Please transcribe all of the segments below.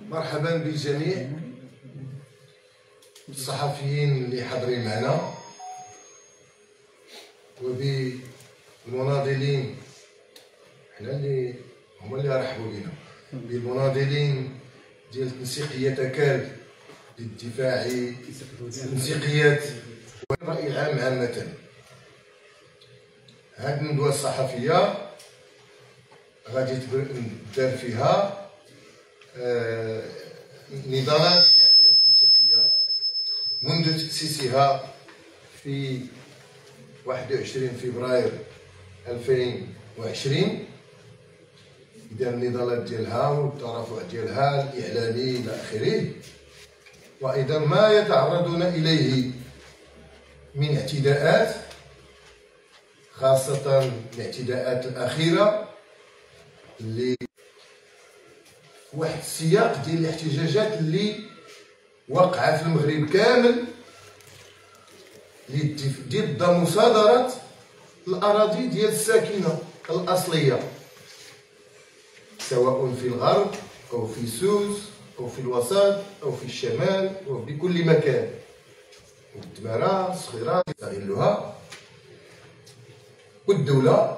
مرحبا بالجميع الصحفيين اللي حاضرين معنا وبالمناضلين، حنا اللي هما اللي رحبوا بنا، بالمناضلين ديال التنسيقيه تكاد للدفاع التنسيقيات والرأي العام عامة. هاد الندوة الصحفية غادي تدار فيها نضالات ديال التنسيقية منذ تأسيسها في 21 فبراير 2020. دار النضالات ديالها والترافع ديالها الإعلامي إلى آخره، وأيضا ما يتعرضون إليه من اعتداءات، خاصة الاعتداءات الأخيرة اللي واحد السياق ديال الاحتجاجات اللي وقع في المغرب كامل ضد مصادرة الأراضي ديال الساكنة الأصلية، سواء في الغرب أو في سوس أو في الوسط أو في الشمال أو في كل مكان. والتمارة الصغيرة يستغلوها، والدولة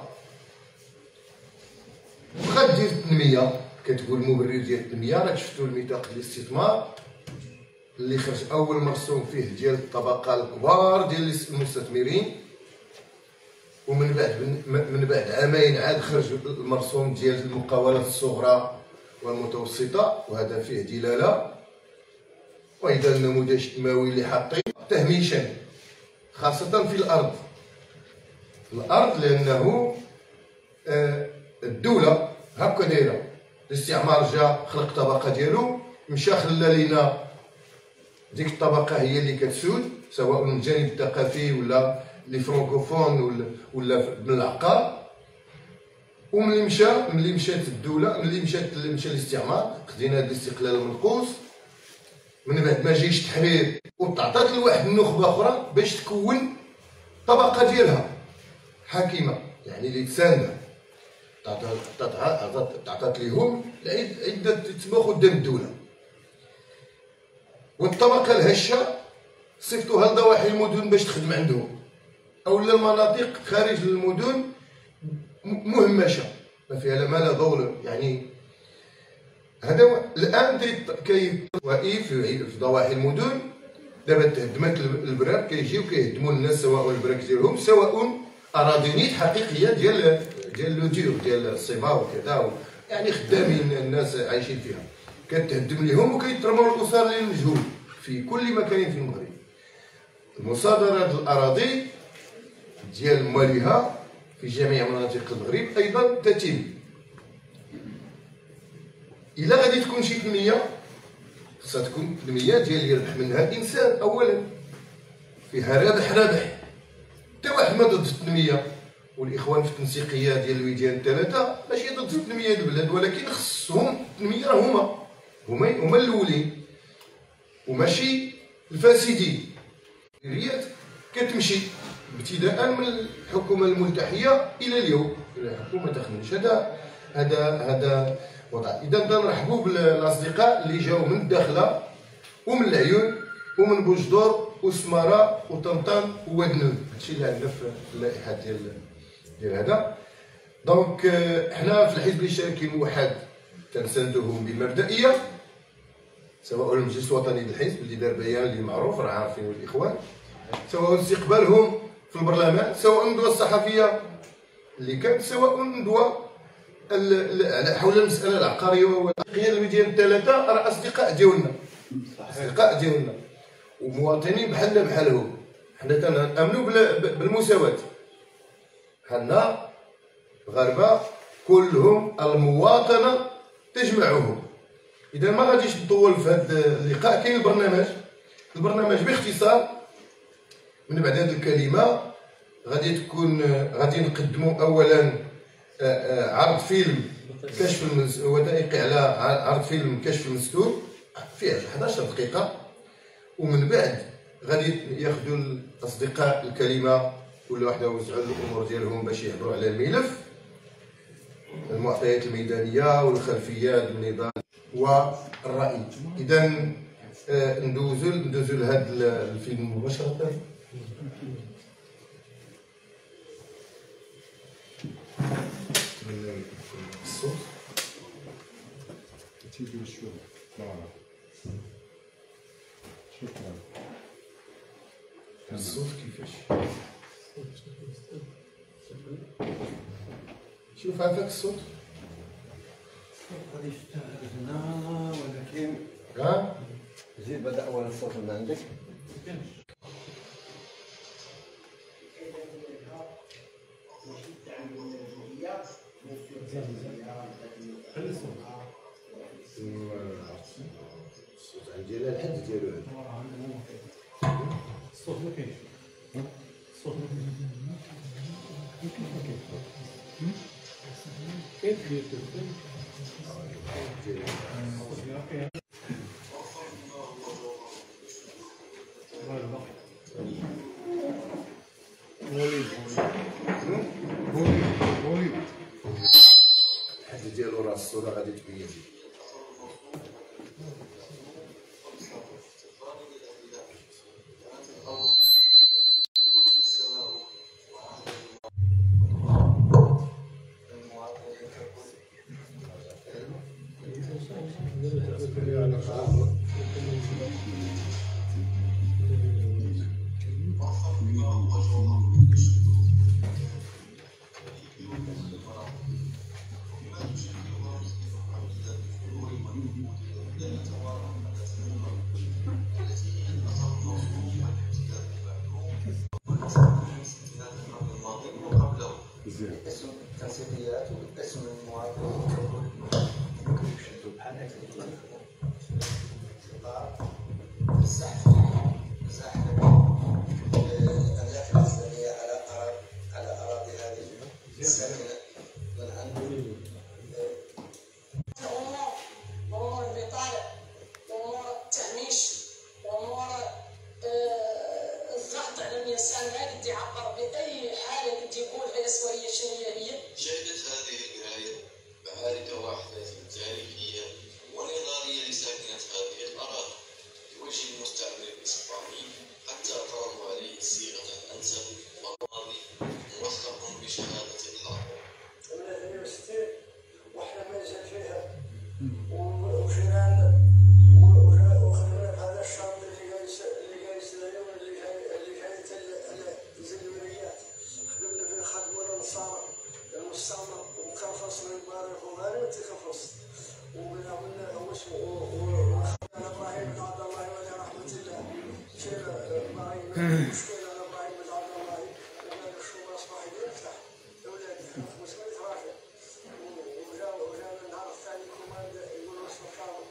غدير التنمية. كتقول المبرر ديال التنمية، راك شفتوا الميثاق ديال الاستثمار اللي خرج أول مرسوم فيه ديال الطبقة الكبار ديال المستثمرين، ومن بعد عامين عاد خرج المرسوم ديال المقاولات الصغرى والمتوسطة، وهذا فيه دلالة. وأيضا النموذج التنموي اللي حاطين تهميشا خاصة في الأرض، لأنه الدولة هكا دايرة. الاستعمار جا خلق طبقة ديالو، مشى خلى لينا ديك الطبقة هي اللي كتسود، سواء من الجانب الثقافي ولا لي فرانكوفون ولا من العقار. ملي مشات الدولة، ملي مشى الاستعمار، خدينا هذا الاستقلال المنقوص. من بعد ما جايش التحرير وتعطات لواحد النخبة أخرى باش تكون طبقة ديالها حاكمة، يعني اللي تساندها، تعطات ليهم عدة تسمى خدام الدولة. والطبقة الهشة صيفطوها لضواحي المدن باش تخدم عندهم، أو المناطق خارج المدن مهمشة ما فيها ما لا ضوء. يعني هذا الآن كيوائف في ضواحي المدن. دابا تهدمات البراك، كيجيو كيهدموا الناس، سواء البراك ديالهم سواء أراضي حقيقية ديال لوديو ديال الصبا وكذا، يعني خدامين الناس عايشين فيها، كتهدم لهم وكيترموا الأسر للمجهول في كل مكان في المغرب. مصادرة الأراضي ديال مواليها في جميع مناطق المغرب أيضا تتم. إلا غادي تكون شي تنمية، خصها تكون تنمية ديال يربح منها الإنسان أولا، فيها رابح. حتى واحد ما ضد التنمية، والإخوان في التنسيقية ديال الويديان الثلاثة ماشي ضد التنمية ديال البلاد، ولكن خصهم التنمية، راه هما الأولين وماشي الفاسدين. الريات كتمشي ابتداء من الحكومة الملتحية إلى اليوم، إلى الحكومة تخنش. هذا وضع. إذا نرحبوا بالأصدقاء اللي جاوا من الداخلة ومن العيون ومن بوجدور وسمارة وطنطان وودنون، هادشي اللي عندنا في اللائحة ديال هذا. دونك حنا في الحزب الاشتراكي الموحد تنساندوهم بمبدئية، سواء المجلس الوطني للحزب اللي دار بيان اللي معروف راه عارفينه الإخوان، سواء استقبالهم في البرلمان، سواء الندوة الصحفية اللي كانت، سواء الندوة حول المسألة العقارية والقيادة الويديان الثلاثة، راه أصدقاء ديالنا ومواطنين بحالهم. حنا تنأمنوا بالمساواة، حنا مغاربة كلهم المواطنة تجمعهم. إذا ما غاديش نطول في هذا اللقاء، كاين البرنامج باختصار. من بعد هذه الكلمة غادي نقدموا أولا عرض فيلم كشف وثائقي على عرض فيلم كشف المستور فيه 11 دقيقة، ومن بعد غادي ياخذوا الأصدقاء الكلمة كل واحده وزعوا الامور ديالهم باش يهضروا على الملف، المعطيات الميدانيه والخلفيات النظام والرأي. اذا ندوزو لهذا الفيلم مباشره. الصوت تيدير شويه شكرا. الصوت كيفاش؟ شوف هذاك الصوت غادي يفتح هنا، ولكن زيد بدا اول الصوت من عندك. الصوت عندي على الحد ديالو هذا. الصوت ما كاينش. الصوت ما كاين في اليوتيوب. الحد ديالو راه الصورة غادي تبين. اسم التنسيقيات واسم المواطن يشدوا بحال هكا الزحف الأملاك الإسلامية على أراضي هذه الساكنة من عنده أمور البطالة وأمور التهميش وأمور الضغط على الإنسان ما قد يعبر بأي حالة قد يقول هي سوية شنو هي. شهدت هذه القراية معارك واحدة تاريخية ونضالية لساكنة هذه الأراضي بوجه المستعمر الإسباني حتى فرضوا عليه صيغة أنسب والماضي موثق بشهادة الحق. من 68 وإحنا ما نزل فيها وجيراننا وخدمنا بهذا الشرط اللي جالس اليوم اللي جايت الزلوريات خدمنا فيه خدمونا المستعمر وكان فصل المبارك وغالي وتكفص وعملنا وخدنا ابراهيم بن عبد الله ولا رحمه الله شيل ابراهيم مشكله على ابراهيم بن عبد الله وقال الشو اصبح يفتح اولادي 500 رافع وجاء النهار الثاني كوماند يقولوا اسمه كامل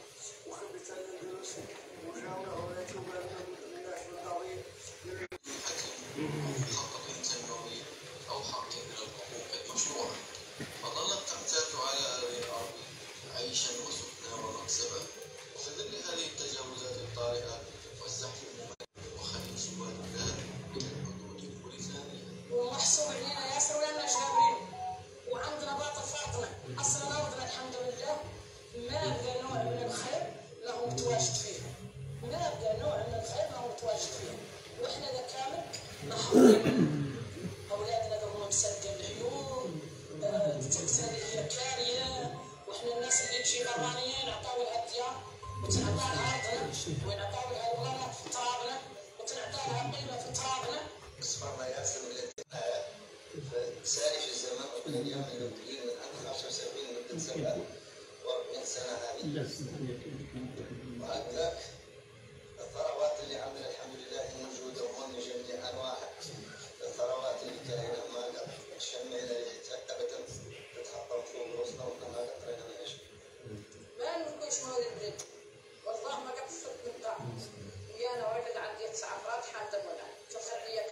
وخبت الاندلس وجاونا اولادي وقالوا من ناحيه الضريب حق تنموي أو حق من الحقوق المشروعة فظلت تحتاج على هذه الأرض عيشا وسكنا ومكسبا. وفي ظل هذه التجاوزات الطارئة والزحف الممنهج وخلق سواد الذهب إلى الحدود الموريتانية. ومحسوب علينا ياسر ولنا جابرين وعندنا باطل فاطمه اصلا ارضنا الحمد لله ما بقى نوع من الخير له متواجد فيه، ما بقى نوع من الخير له متواجد فيه، واحنا ذا كامل محرومين. اولادنا ذا هم مسدين العيون، التلفزيون هي كاريه، واحنا الناس اللي تجي برانيين عطاو لها الديار وتنعطى لها ارضنا وينعطاو لها الغنى في ترابنا وتنعطى لها قيمه في ترابنا. صفرنا ياسر من سالف الزمن وكل يوم يبدلين من عند 75 لمدة 47 سنة هذه. وهكذاك الثروات اللي عندنا الحمد لله موجودة ومن جميع أنواعها. الثروات اللي كاينة ما قد شمينا ريحتها أبدا تتحطم فوق راسنا وما قد رينا نعيش. ما نقولش موالي البلاد والله ما قد صدت نبدا ويانا واجد عندي 9 أفراد حالة ولا تفرعية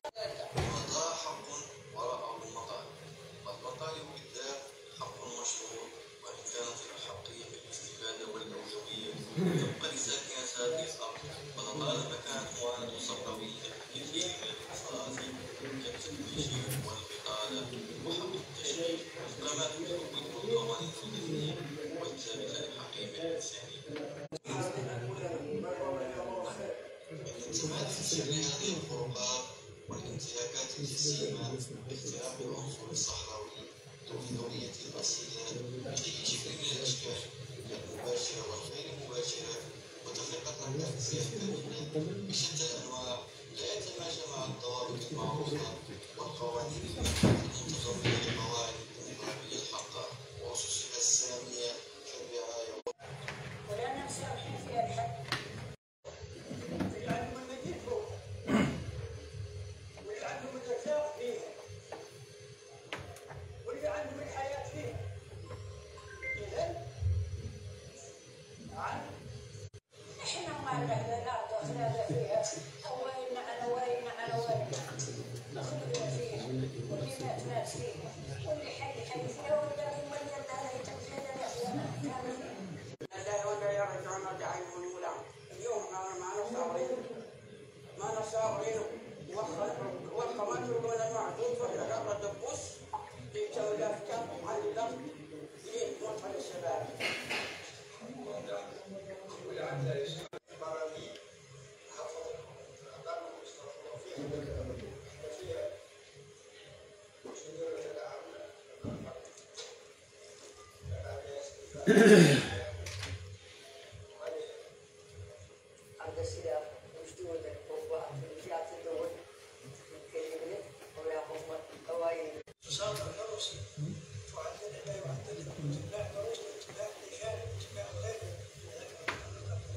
المطاع حق وراءه المطالب والمطالب بالذات حق مشروع وإن كانت الأحقية في الاستفادة والأولوية تبقى لساكنة هذه وحققت شيء كما تحقق القوانين الوطنية والثابتة لحقهم الإنساني. الانتماء لمثل هذه الخروقات والانتهاكات الجسيمة باختلاف العنصر الصحراوي الهوية الأصيلة بأي شكل من الأشكال المباشرة والغير مباشرة وتفرقة الأجزاء كاملة بشتى الأنواع لا يتماشى مع الضوابط المعروفة والقوانين المنتظمة لقواعد الديمقراطية الحقة وأسسها السامية كالرعاية. ولا ننسى فيها الحق واللي عندهم المدينة فوق واللي عندهم الذكاء فيها واللي عندهم الحياة فيها. إذن احنا ما لنا الأرض أخذنا فيها أوينا على وينا على وينا نخلقنا فيها واللي مات مات فيها واللي حي حي فيها والباقي مليان هذا يتمثل يحيانا كاملين. الله ولا يرجعون دعيهم المولى اليوم ما نصابرين والقمر ولا المعدود ولا الدبوس لتولى كم على الأرض لموت الشباب. عند السلاح وجدود وجات الدول متكلمين ولا هم قوايد. صار الروسي وعندنا لا يعدل لا روسي لا رجال لا غير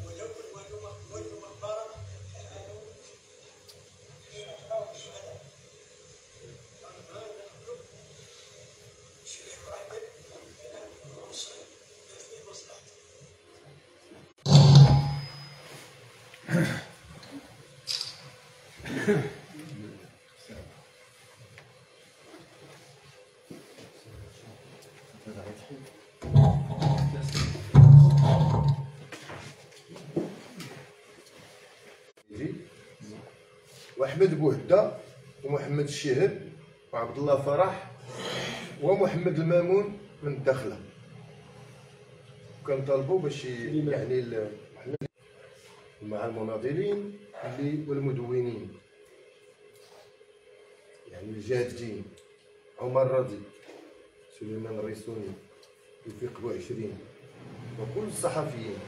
ولو مبارك وأحمد بوهدة ومحمد الشهد وعبد الله فرح ومحمد المامون من الداخله. كنطالبوا باش يعني مع المناضلين والمدونين يعني الجادين عمر رضي سليمان الريسوني توفيق بوعشرين وكل الصحفيين،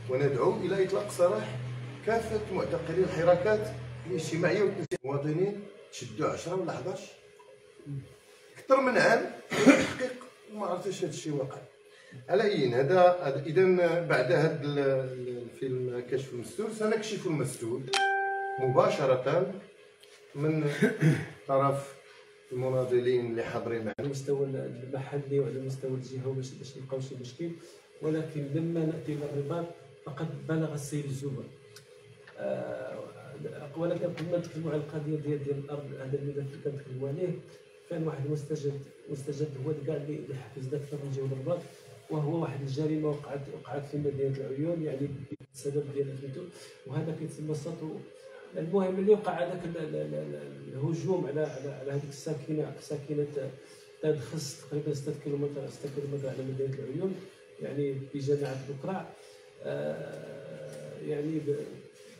وندعو الى اطلاق سراح كافه معتقلي الحركات الاجتماعيه والمواطنين. تشدوا 10 ولا 11 اكثر من عام تحقيق وما عرفتش هذا الشيء واقع. على اي هذا اذا بعد هذا الفيلم كشف المستور سنكشف المستور مباشره من طرف المناضلين اللي حاضرين معنا على المستوى المحلي وعلى المستوى الجهوي باش نلقاو شي مشكل. ولكن لما ناتي الى الرباط فقد بلغ السيل الزبر. ولكن قبل ما نتكلموا على القضيه ديال الارض، هذا اللي كنتكلموا عليه كان واحد مستجد هو كاع اللي حفز ذاك التوجه والرباط، وهو واحد الجريمه وقعت في مدينه العيون يعني بسبب ديال سميتو، وهذا كيتسمى السطو. المهم اللي وقع هذاك الهجوم على هذيك ساكنه هذا خص تقريبا 6 كيلومتر على مدينه العيون يعني بجامعه بكرع. يعني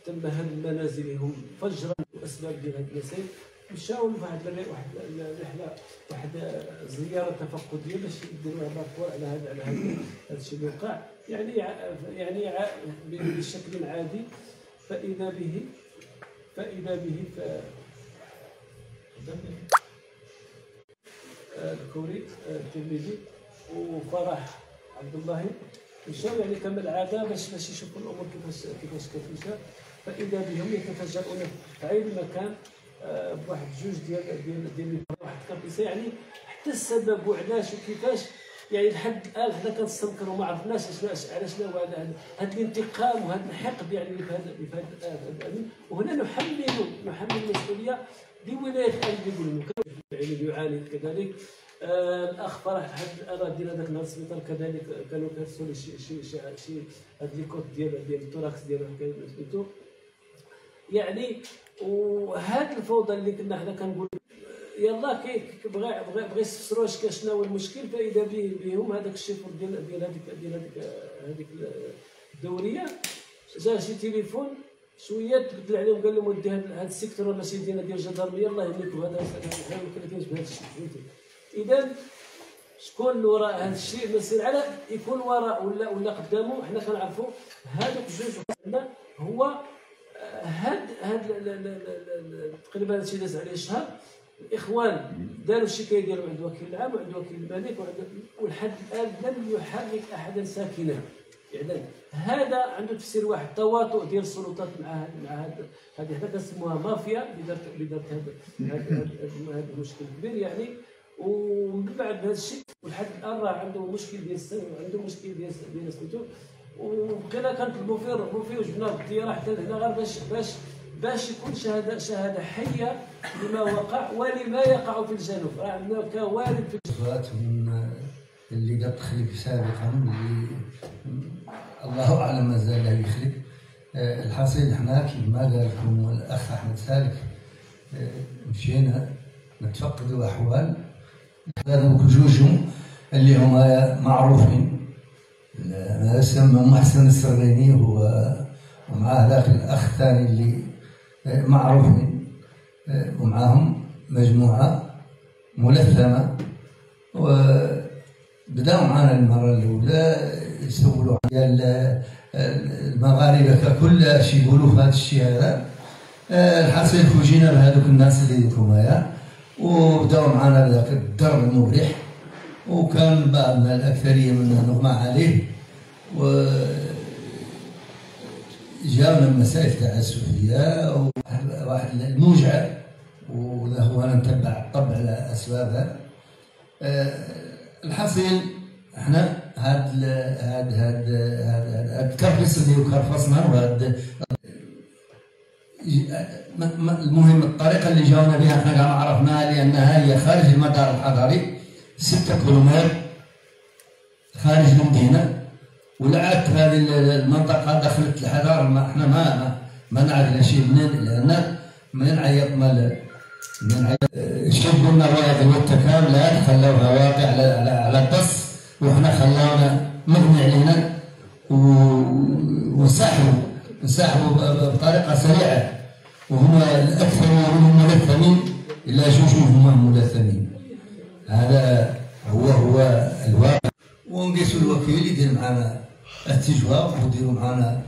تم هدم منازلهم فجرا واسباب ديال هذا المسائل. مشاو لواحد الرحله واحد زياره تفقديه باش يديروا رابور على هذا الشيء اللي وقع يعني بشكل عادي. فاذا به الكوري التلميذي وفرح عبد الله مشاو يعني كما العاده باش يشوفوا الامور كيفاش كتمشى. فاذا بهم يتفجرون في اي مكان بواحد جوج ديال واحد الكابيسه. يعني حتى السبب وعلاش وكيفاش يعني لحد الان حنا كنستنكروا ما عرفناش علاش هذا الانتقام وهذا الحقد يعني في هذا الامن. وهنا نحمل المسؤوليه لولايه الامن اللي يعاني كذلك. الاخ فرح هاد الاراضي هذاك نهار السبيطار كذلك كانوا كيرسلوا لي شي هاد لي كود ديال التراكس ديالهم سميتو يعني. وهاد الفوضى اللي كنا حنا كنقول يلا بغى يستفسروا شنو هو المشكل، فاذا بهم هذاك الشيفور ديال هذيك الدوريه جا شي تليفون شويه تبدل عليهم، قال لهم ودي هذا السيكتور ماشي ديالنا ديال الجدرميه، الله يهنيكم هذا حنا ما كاينش بهذا الشيء فهمتي. اذا شكون اللي وراء هذا الشيء؟ المسير على يكون وراء ولا قدامه. حنا كنعرفوا هذوك الجوج عندنا هو هاد تقريبا شي داز عليه شهر الاخوان داروا الشكايه ديالهم عند وكيل العام وعند وكيل الملك ولحد الان لم يحرك احدا ساكنا. يعني هذا عنده تفسير واحد، تواطؤ ديال السلطات مع هذه حنا كنسموها مافيا اللي دارت هذا المشكل كبير يعني. ومن بعد هذا الشيء ولحد الان راه عنده مشكل ديال السن وعنده مشكل ديال سميتو، وبقينا كنطلبوا فيه وجبناه بالطياره حتى لهنا غير باش يكون شهاده حيه لما وقع ولما يقع في الجنوب. راه عندنا كوارث في من اللي قد خلق سابقا، اللي الله اعلم مازال لا يخلق. الحاصل احنا كما قال لكم الاخ احمد سالك، مشينا نتفقدوا احوال هذوك جوجهم اللي هما معروفين، سمى محسن السرغيني ومع هذاك الاخ الثاني اللي معروفين، ومعهم مجموعه ملثمه. وبداوا معنا المره الاولى يسولوا على المغاربه ككل شي يقولوا في هذا الشيء هذا. الحاصل فوجينا بهذوك الناس اللي كومايا وبداوا معنا بذاك الدرب المريح، وكان بعضنا الاكثريه منا نغمى عليه، وجاونا مسائل تعسفيه واحد الموجع، وله انا نتبع الطبع على اسبابها. الحاصل احنا هاد الكرفس اللي كرفصنا، وهاد المهم الطريقه اللي جاونا بها احنا كاع ما عرفناها، لانها هي خارج المدار الحضري 6 كيلومتر خارج المدينه، ولعبت هذه المنطقه دخلت الحضاره. احنا ما نعرف لا شيء لان منين عيطنا شدوا النوادي والتكاملات خلوها واقع على الدص، وحنا خلاونا مغني علينا وانسحبوا بطريقه سريعه، وهم الاكثر منهم ملثمين، الا جوجهم ملثمين. هذا هو الواقع. ونقيسوا الوكيل يدير معنا التجواب ويديروا معنا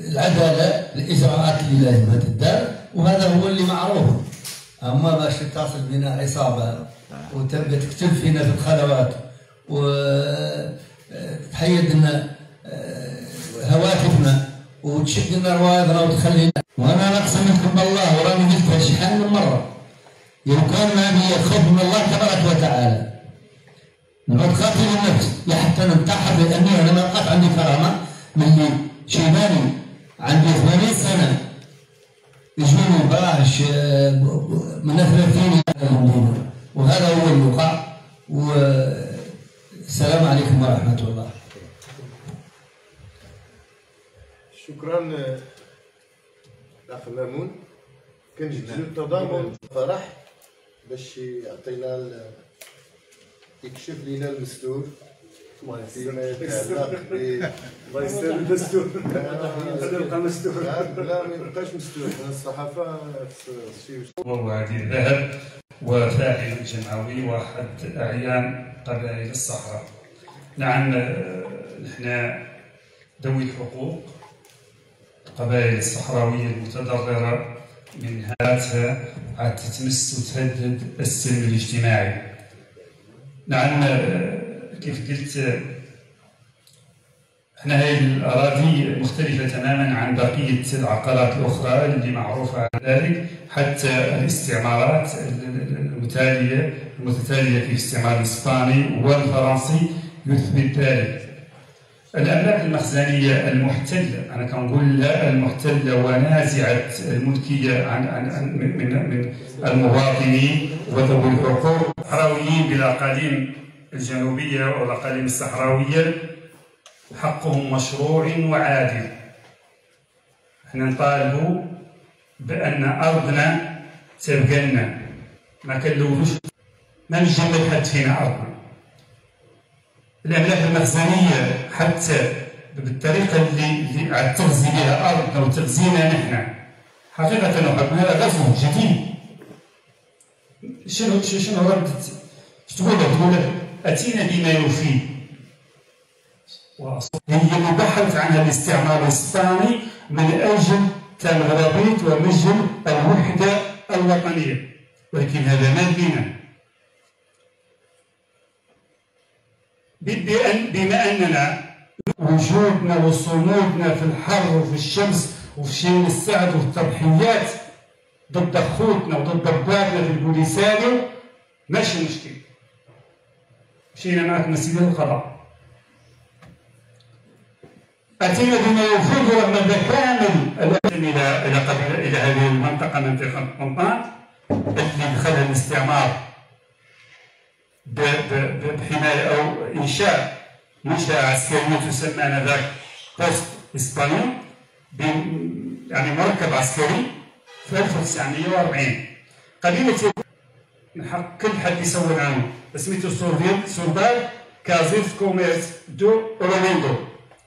العداله، الاجراءات اللي لازم تدار، وهذا هو اللي معروف. اما باش تتصل بنا عصابه وتبدا تكتب فينا في الخلوات وتحيد لنا هواتفنا وتشد لنا روايضنا وتخلينا، وانا نقسم لكم بالله وراني قلتها شحال من مره، لو كان ما بي خوف من الله تبارك وتعالى نعود قاتل النفس لحتى ننتحر، لاني انا ما بقات عندي كرامه ملي شيباني عندي 80 سنه يجوني براش منفرتين المدينه، وهذا هو الوقع. والسلام عليكم ورحمه الله. شكرا الاخ مامون. كنجدوا التضامن فرح باش يعطينا يكشف لنا المستور فيما يتعلق ب الله يستر المستور. هذا يبقى مستور. لا ما يبقاش مستور، الصحافه شي ووادي الذهب وفاعل الجمعوي واحد اعيان قبائل الصحراء. نعم نحن ذوي الحقوق القبائل الصحراويه المتضرره من هاتها عاد تتمس وتهدد السلم الاجتماعي. نعم كيف قلت احنا هذه الاراضي مختلفه تماما عن بقيه العقارات الاخرى اللي معروفه عن ذلك، حتى الاستعمارات المتتاليه في الاستعمار الاسباني والفرنسي يثبت ذلك. الاملاك المخزنيه المحتله، انا كنقول لا المحتله ونازعه الملكيه من المواطنين وذوي الحقوق الصحراويين بالاقاليم الجنوبيه والاقاليم الصحراويه، حقهم مشروع وعادل. احنا نطالبوا بأن أرضنا تبقى لنا، ما كنلوثوش، ما نجمد حد فينا أرضنا. الأملاك المخزنية حتى بالطريقة اللي عاد تغذي بها أرضنا وتغذينا نحن حقيقة هذا غزو جديد. شنو ردت؟ تقول له أتينا بما يفيد، هي مبحث عنها الاستعمار الإسباني من أجل تغربيط ومجل الوحدة الوطنية، ولكن هذا ما بينا. بما أننا وجودنا وصمودنا في الحر وفي الشمس وفي شين السعد وفي التضحيات ضد خوتنا وضد ضبابنا في البوليساريو ماشي مشكل، مشينا معك مسيرة القضاء، أتينا بما يفيد رغم كامل إلى هذه المنطقة، منطقة قنطان اللي دخلها الاستعمار بحماية أو إنشاء منشأة عسكرية تسمى آنذاك بوست إسبانيول، يعني مركب عسكري في 1940. قبيلة من حق كل حد يسول عنه، سميتو سولدار كازيز كوميرس دو أورلاندو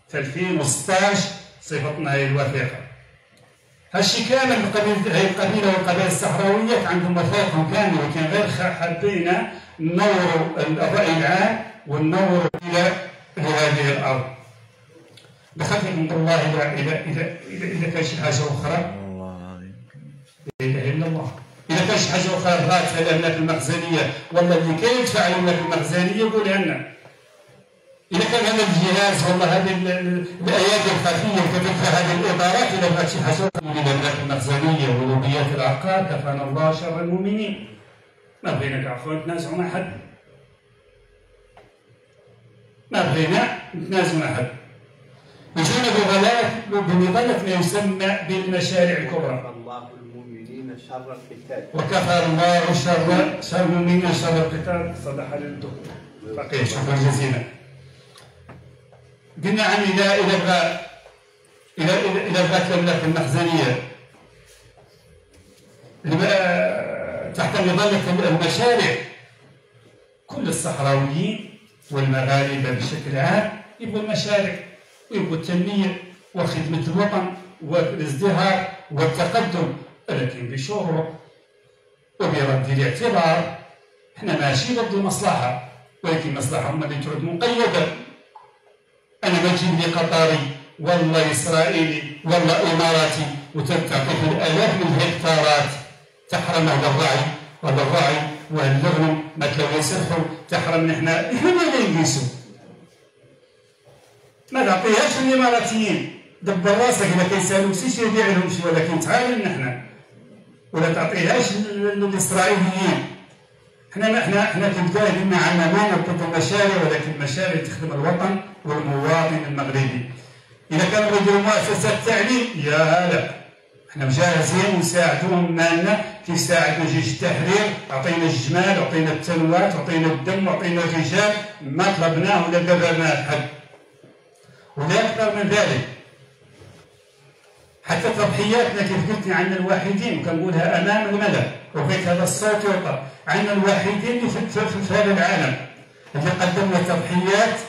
في 2016 صيفطنا هي الوثيقة. هالشي كامل هي القبيلة والقبائل الصحراوية عندهم وثائقهم كاملة، ولكن غير حبينا ننوروا الرأي العام وننوروا إلى هذه الأرض. بخاف من الله إذا كان شي حاجة أخرى، لا إله إلا الله، إذا كان شي حاجة أخرى بغات الأملاك المخزنية والله اللي كان يدفع الأملاك المخزنية يقولها لنا. إذا كان هذا الجهاز والله هذه الأيادي الخفية كتدفع هذه الإدارات، إذا بغات شي حاجة أخرى من الأملاك المخزنية ولوبيات العقار كفانا الله شر المؤمنين. ما بغينا كعفوا نتنازعوا مع حد، ما بغينا نتنازعوا مع حد. وجينا بمظلة ما يسمى بالمشاريع الكبرى. الله المؤمنين شر القتال. وكفى الله شر المؤمنين شر القتال. صدق للدكتور فقيه، شكرا جزيلا. قلنا عن إذا بغات الأملاك المخزنية تحت مظلة المشاريع، كل الصحراويين والمغاربة بشكل عام يبغوا المشاريع ويبغوا التنمية وخدمة الوطن والازدهار والتقدم، ولكن بشروط وبرد الاعتبار. احنا ماشي ضد المصلحة، ولكن المصلحة هم اللي تعود مقيدة. أنا ما تجيب لي قطري والله إسرائيلي والله إماراتي وتعطي في الآلاف من الهكتارات تحرم هذا الراعي وهذا الراعي واللغم ما كانوا يسرحوا، تحرم احنا ما نقيسوا، ما تعطيهاش الإماراتيين. دبر راسك إذا كيسالوك شي يبيع لهم شي، ولكن تعالوا نحن، ولا تعطيهاش للإسرائيليين. احنا في البداية قلنا عندنا ما نربط المشاريع، ولكن المشاريع تخدم الوطن والمواطن المغربي. إذا كانوا يديروا مؤسسات تعليم يا هلا، احنا مجهزين ونساعدوهم مالنا كيف ساعدنا جيش التحرير، عطينا الجمال وعطينا التنوات وعطينا الدم وعطينا الرجال، ما طلبناه ولا قررناه لحد. ولا أكثر من ذلك، حتى تضحياتنا كيف قلت عندنا الوحيدين وكنقولها أمام الملأ وبغيت هذا الصوت يوقع، عندنا الوحيدين في هذا العالم اللي قدمنا تضحيات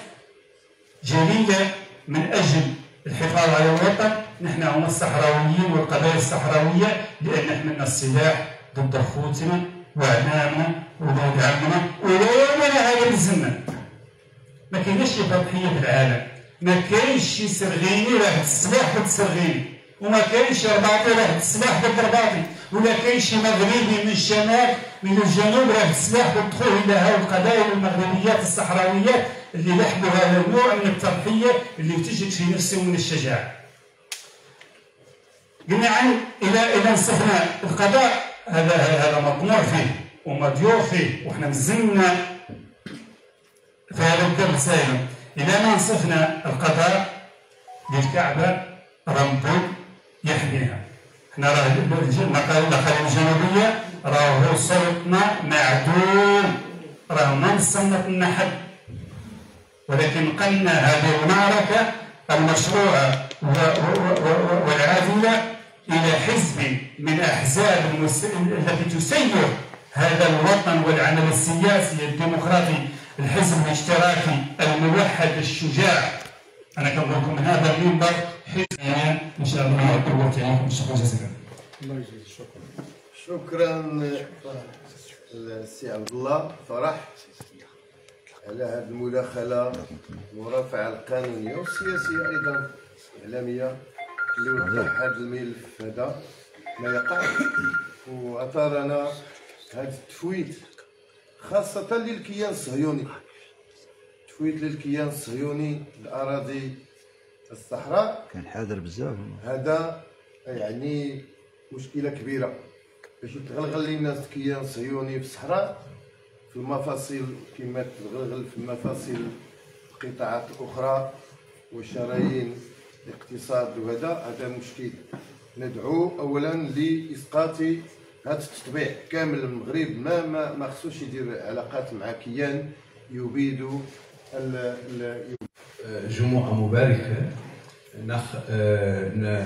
جليلة من أجل الحفاظ على الوطن. نحن هم الصحراويين والقبائل الصحراوية، لأن حملنا السلاح ضد خوتنا وأعمامنا وولاد عمنا وإلى يومنا هذا الزمن. ما كاينش شي تضحية في العالم، ما كاينش شي سرغيني راه السلاح ضد سرغيني، وما كاينش رباطي راه السلاح ضد رباطي، ولا كاين شي مغربي من الشمال من الجنوب راه السلاح ضد خوه. إلا هاو القبائل المغربيات الصحراويات اللي لحقوا هذا النوع من التضحية اللي تجد في نفسهم من الشجاعة. قلنا عن إذا نصفنا القضاء هذا مطموع فيه ومديور فيه، وإحنا مزلنا في هذا الدرب سائلا. إذا ما نصفنا القضاء للكعبة ربو يحميها. احنا راه النقل الجنوبية راهو صوتنا معدوم، راه ما نصنف لنا حد، ولكن قلنا هذه المعركة المشروعة والعادلة إلى حزب من أحزاب التي تسير هذا الوطن والعمل السياسي الديمقراطي، الحزب الاشتراكي الموحد الشجاع. أنا كنقول لكم من هذا المنبر حزب إن شاء الله قوة عليكم. شكرا جزيلا. الله يجزيك. شكرا. شكرا للسي عبد الله فرح على هذه المداخلة المرافعة القانونية والسياسية أيضا الإعلامية اللي وضح هذا الملف هذا ما يقع، وأثارنا هذا التفويت خاصة للكيان الصهيوني، تفويت للكيان الصهيوني الأراضي الصحراء. كان حاضر بزاف. هذا يعني مشكلة كبيرة باش يتغلغل لنا الكيان الصهيوني في الصحراء في المفاصل كما تتغلغل في المفاصل القطاعات الأخرى وشرايين الاقتصاد، هذا مشكل. ندعو أولا لإسقاط هذا التطبيع كامل. المغرب ما خصوش يدير علاقات مع كيان يبيد جمعة مباركة.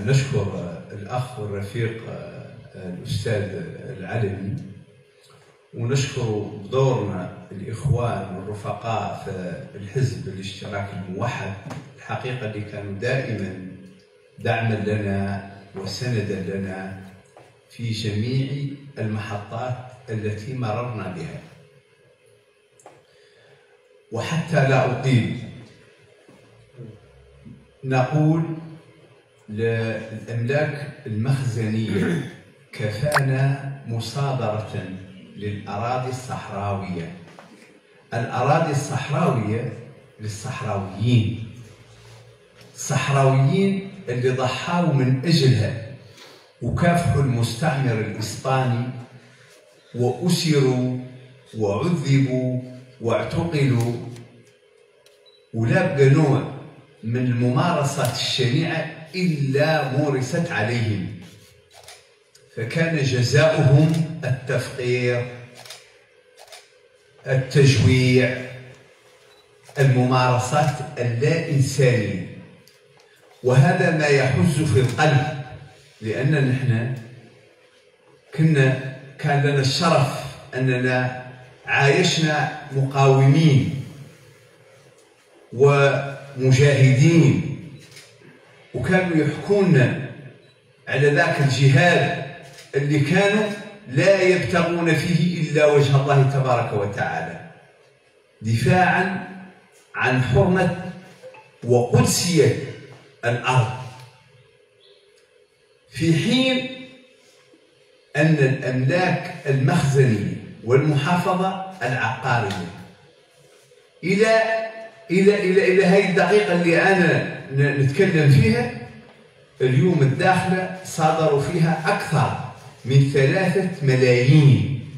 نشكر الأخ والرفيق الأستاذ العلمي، ونشكر بدورنا الإخوان والرفقاء في الحزب الاشتراكي الموحد الحقيقة اللي كانوا دائما دعما لنا وسندا لنا في جميع المحطات التي مررنا بها. وحتى لا أطيل نقول للأملاك المخزنية كفانا مصادرة للأراضي الصحراوية. الأراضي الصحراوية للصحراويين، الصحراويين اللي ضحوا من أجلها وكافحوا المستعمر الإسباني وأسروا وعذبوا واعتقلوا، ولا بقى نوع من الممارسات الشنيعة إلا مورست عليهم، فكان جزاؤهم التفقير، التجويع، الممارسات اللا إنسانية. وهذا ما يحز في القلب، لأننا نحن كان لنا الشرف أننا عايشنا مقاومين ومجاهدين، وكانوا يحكونا على ذاك الجهاد اللي كانوا لا يبتغون فيه إلا وجه الله تبارك وتعالى، دفاعا عن حرمة وقدسية الأرض، في حين أن الأملاك المخزنية والمحافظة العقارية إلى هذه الدقيقة اللي أنا نتكلم فيها اليوم الداخلة صادروا فيها أكثر من 3 ملايين،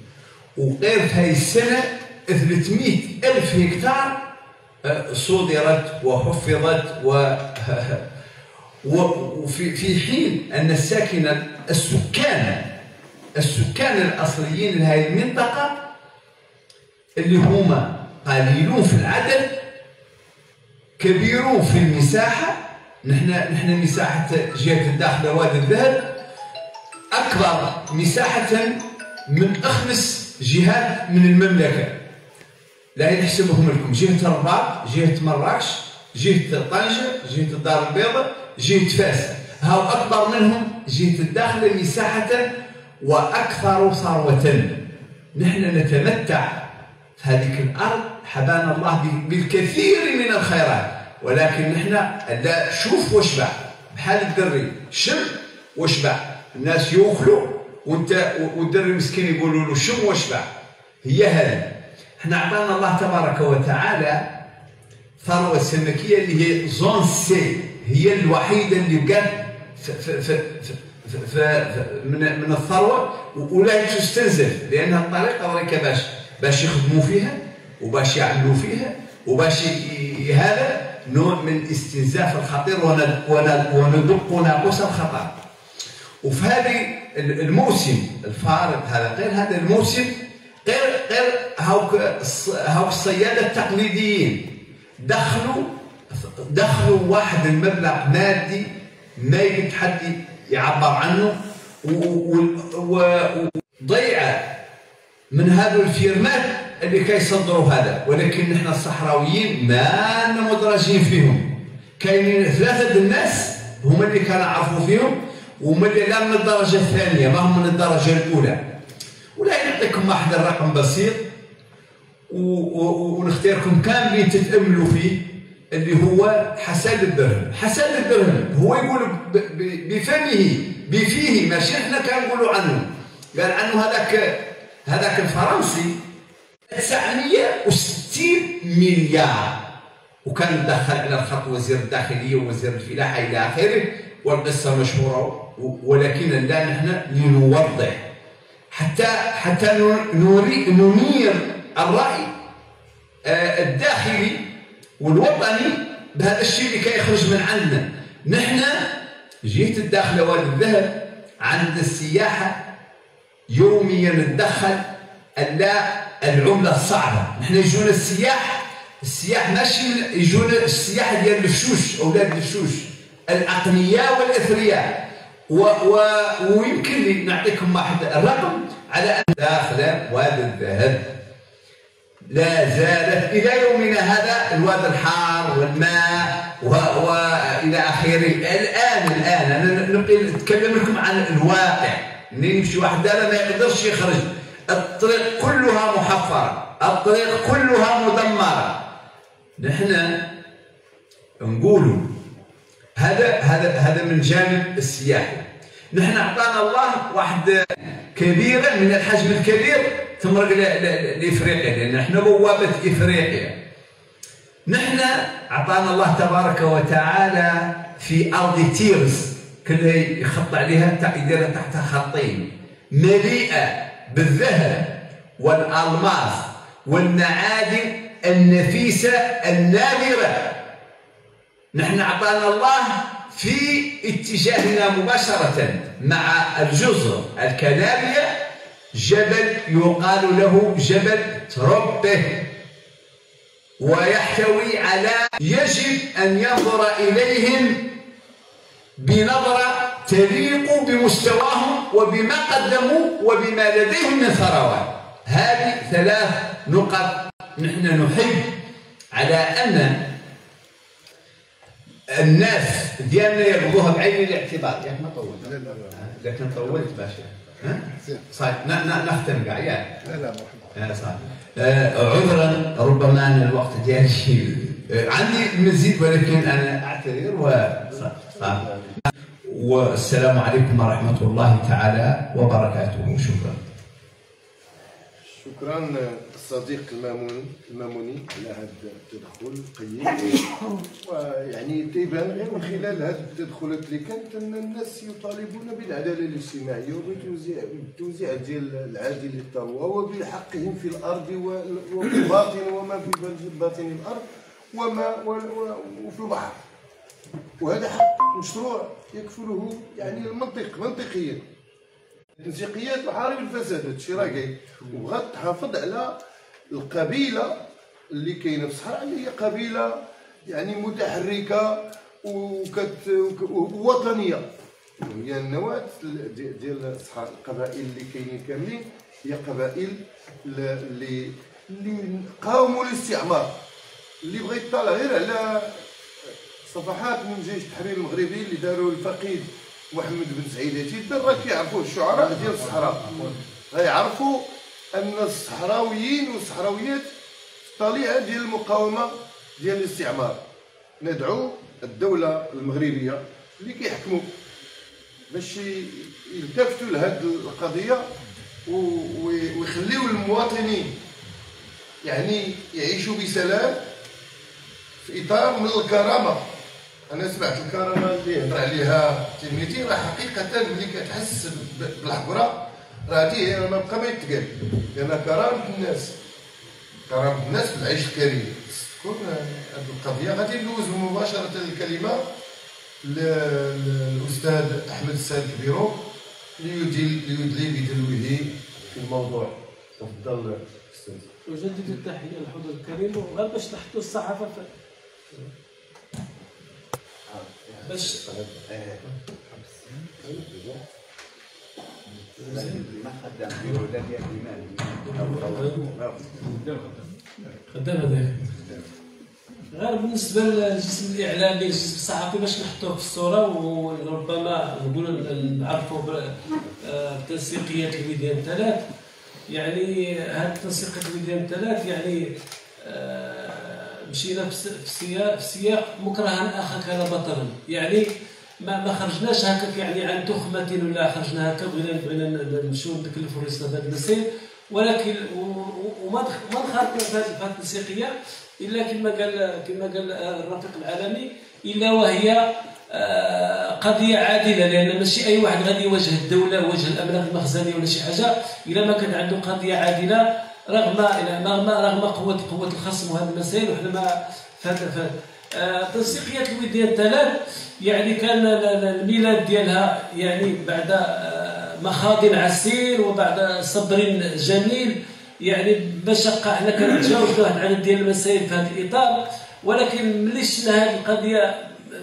وغير في هذه السنة 300,000 هكتار صدرت وحفظت وفي حين أن السكان الأصليين لهذه المنطقة اللي هما قليلون في العدد كبيرون في المساحة. نحن مساحة جهة الداخلة وادي الذهب أكبر مساحة من 5 جهات من المملكة، لا نحسبهم لكم: جهة الرباط، جهة مراكش، جهة طنجة، جهة الدار البيضاء، جهة فاس. هاو أكبر منهم جهة الداخلة مساحة وأكثر ثروة. نحن نتمتع في هذه الأرض حبانا الله بالكثير من الخيرات، ولكن نحن لا شوف واشبع، بحال الدري شم واشبع. الناس يوكلوا والدري مسكين يقولوا له شم واشبع. هي هذه. احنا عطانا الله تبارك وتعالى ثروة سمكية اللي هي زون سي، هي الوحيدة اللي بقات من الثروة ولا تستنزف، لأنها الطريقة وريك باش يخدموا فيها وباش يعملوا فيها وباش هذا نوع من الاستنزاف الخطير وندق ناقوس الخطر. وفي هذه الموسم الفارط هذا غير هذا الموسم غير هاوك الصيادة التقليديين دخلوا واحد المبلغ مادي ما يمكن حد يعبر عنه، وضيعه من هذو الفيرمات اللي كيصدروا هذا. ولكن نحن الصحراويين ما مدرجين فيهم. كاينين 3 الناس هما اللي كنعرفوا فيهم، وهما اللي لا من الدرجه الثانيه، ما هم من الدرجه الاولى. ولا نعطيكم واحد الرقم بسيط ونختاركم كاملين تتاملوا فيه، اللي هو حساد الدرهم. حساد الدرهم هو يقول بفيه ماشي احنا كنقولوا عنه. قال عنه هذاك الفرنسي 960 مليار، وكان دخل على الخط وزير الداخليه ووزير الفلاحه الى اخره، والقصه مشهوره. ولكن لا نحن لنوضح حتى ننير الراي الداخلي والوطني بهذا الشيء اللي كيخرج من عندنا. نحن جهه الداخله وادي الذهب عند السياحه يوميا ندخل العمله الصعبه. نحن يجونا السياح ماشي يجونا السياح ديال الفشوش، اولاد الفشوش الاغنياء والاثرياء. ويمكن لي نعطيكم واحد الرقم على ان داخله وادي الذهب لا زالت الى يومنا هذا الواد الحار والماء والى اخره. الان انا نبقي نتكلم لكم عن الواقع. منين يمشي واحد دار ما يقدرش يخرج، الطريق كلها محفره، الطريق كلها مدمره. نحن نقولوا هذا من جانب السياحي. نحن اعطانا الله واحد كبيره من الحجم الكبير تمرق لافريقيا، لان نحن بوابه افريقيا. نحن اعطانا الله تبارك وتعالى في ارض تيرس كلها يخط عليها يديرها تحت خطين، مليئه بالذهب والالماس والمعادن النفيسه النادره. نحن اعطانا الله في اتجاهنا مباشره مع الجزر الكناريه جبل يقال له جبل تروبه، ويحتوي على يجب ان ينظر اليهم بنظره تليق بمستواهم وبما قدموا وبما لديهم من ثروات. هذه 3 نقط نحن نحب على ان الناس ديالنا ياخذوها بعين الاعتبار. ياك ما طولت؟ لكن طولت باشا. صحيح نختم كاع ياك؟ لا مرحبا. صحيح. عذرا ربما ان الوقت ديالي عندي مزيد، ولكن انا اعتذر والسلام عليكم ورحمه الله تعالى وبركاته. شكرا الصديق الماموني على هذا التدخل القيم. ويعني تيبان غير من خلال هذه التدخلات اللي كانت ان الناس يطالبون بالعداله الاجتماعيه وبالتوزيع ديال العادل للثروه وبحقهم في الارض وفي الباطن وما في باطن الارض وفي البحر. وهذا حق مشروع يكفله يعني المنطق منطقيا. تنسيقيات محارب الفساد هادشي راه كاين، وبغات تحافظ على القبيله اللي كاينه في الصحراء، اللي هي قبيله يعني متحركه ووطنيه. هي النواه ديال الصحراء. القبائل اللي كاينين كاملين هي قبائل اللي قاوموا الاستعمار. اللي بغى يطلع غير على صفحات من جيش التحرير المغربي اللي داروا الفقيد محمد بن سعيد يتيد، راه كيعرفوا الشعراء ديال الصحراء، غيعرفوا ان الصحراويين والصحراويات في الطليعه ديال المقاومه ديال الاستعمار. ندعو الدوله المغربيه اللي كيحكموا باش يلتفتوا لهذه القضيه ويخليوا المواطنين يعني يعيشوا بسلام في اطار من الكرامه. انا سمعت الكرامه اللي هضر عليها تلميذي، راه حقيقه ملي كتحس بالعبره راه هذه ما بقى ما يتقال، لان كرامه الناس في العيش الكريم تكون هذه القضيه. غادي ندوز مباشره الكلمه للاستاذ احمد السيد كبيرو ليدلي بدلوه في الموضوع. تفضل استاذ. أجدد التحية للحضور الكريم، وغير باش تحطوا الصحافة باش ما خدام في ولا ديال خدام هذاك. غير بالنسبه للجسم الاعلامي الجسم الصحفي باش نحطوه في الصوره وربما نقولوا نعرفوا بتنسيقيات الوديان 3. يعني هذه تنسيقيه الوديان 3 يعني مشينا في سياق مكرها اخاك لا بطلا. يعني ما خرجناش هكاك يعني عن تخمه ولا خرجنا هكا بغينا نمشيو نكلفوا رئيسنا بهذا المسائل، ولكن وما نخرجنا في هذه التنسيقيه الا كما قال الرفيق العالمي الا وهي قضيه عادله، لان ماشي اي واحد غادي يواجه الدوله وجه الاملاك المخزنيه ولا شي حاجه الا ما كان عنده قضيه عادله رغم قوه الخصم وهذه المسائل. وحنا ما تنسيقيه الوديان 3 يعني كان الميلاد ديالها يعني بعد مخاض عسير وبعد صبر جميل، يعني مشقه. حنا كنتجاوزوا واحد العدد ديال المسائل في هذا الاطار، ولكن ملي شفنا هذه القضيه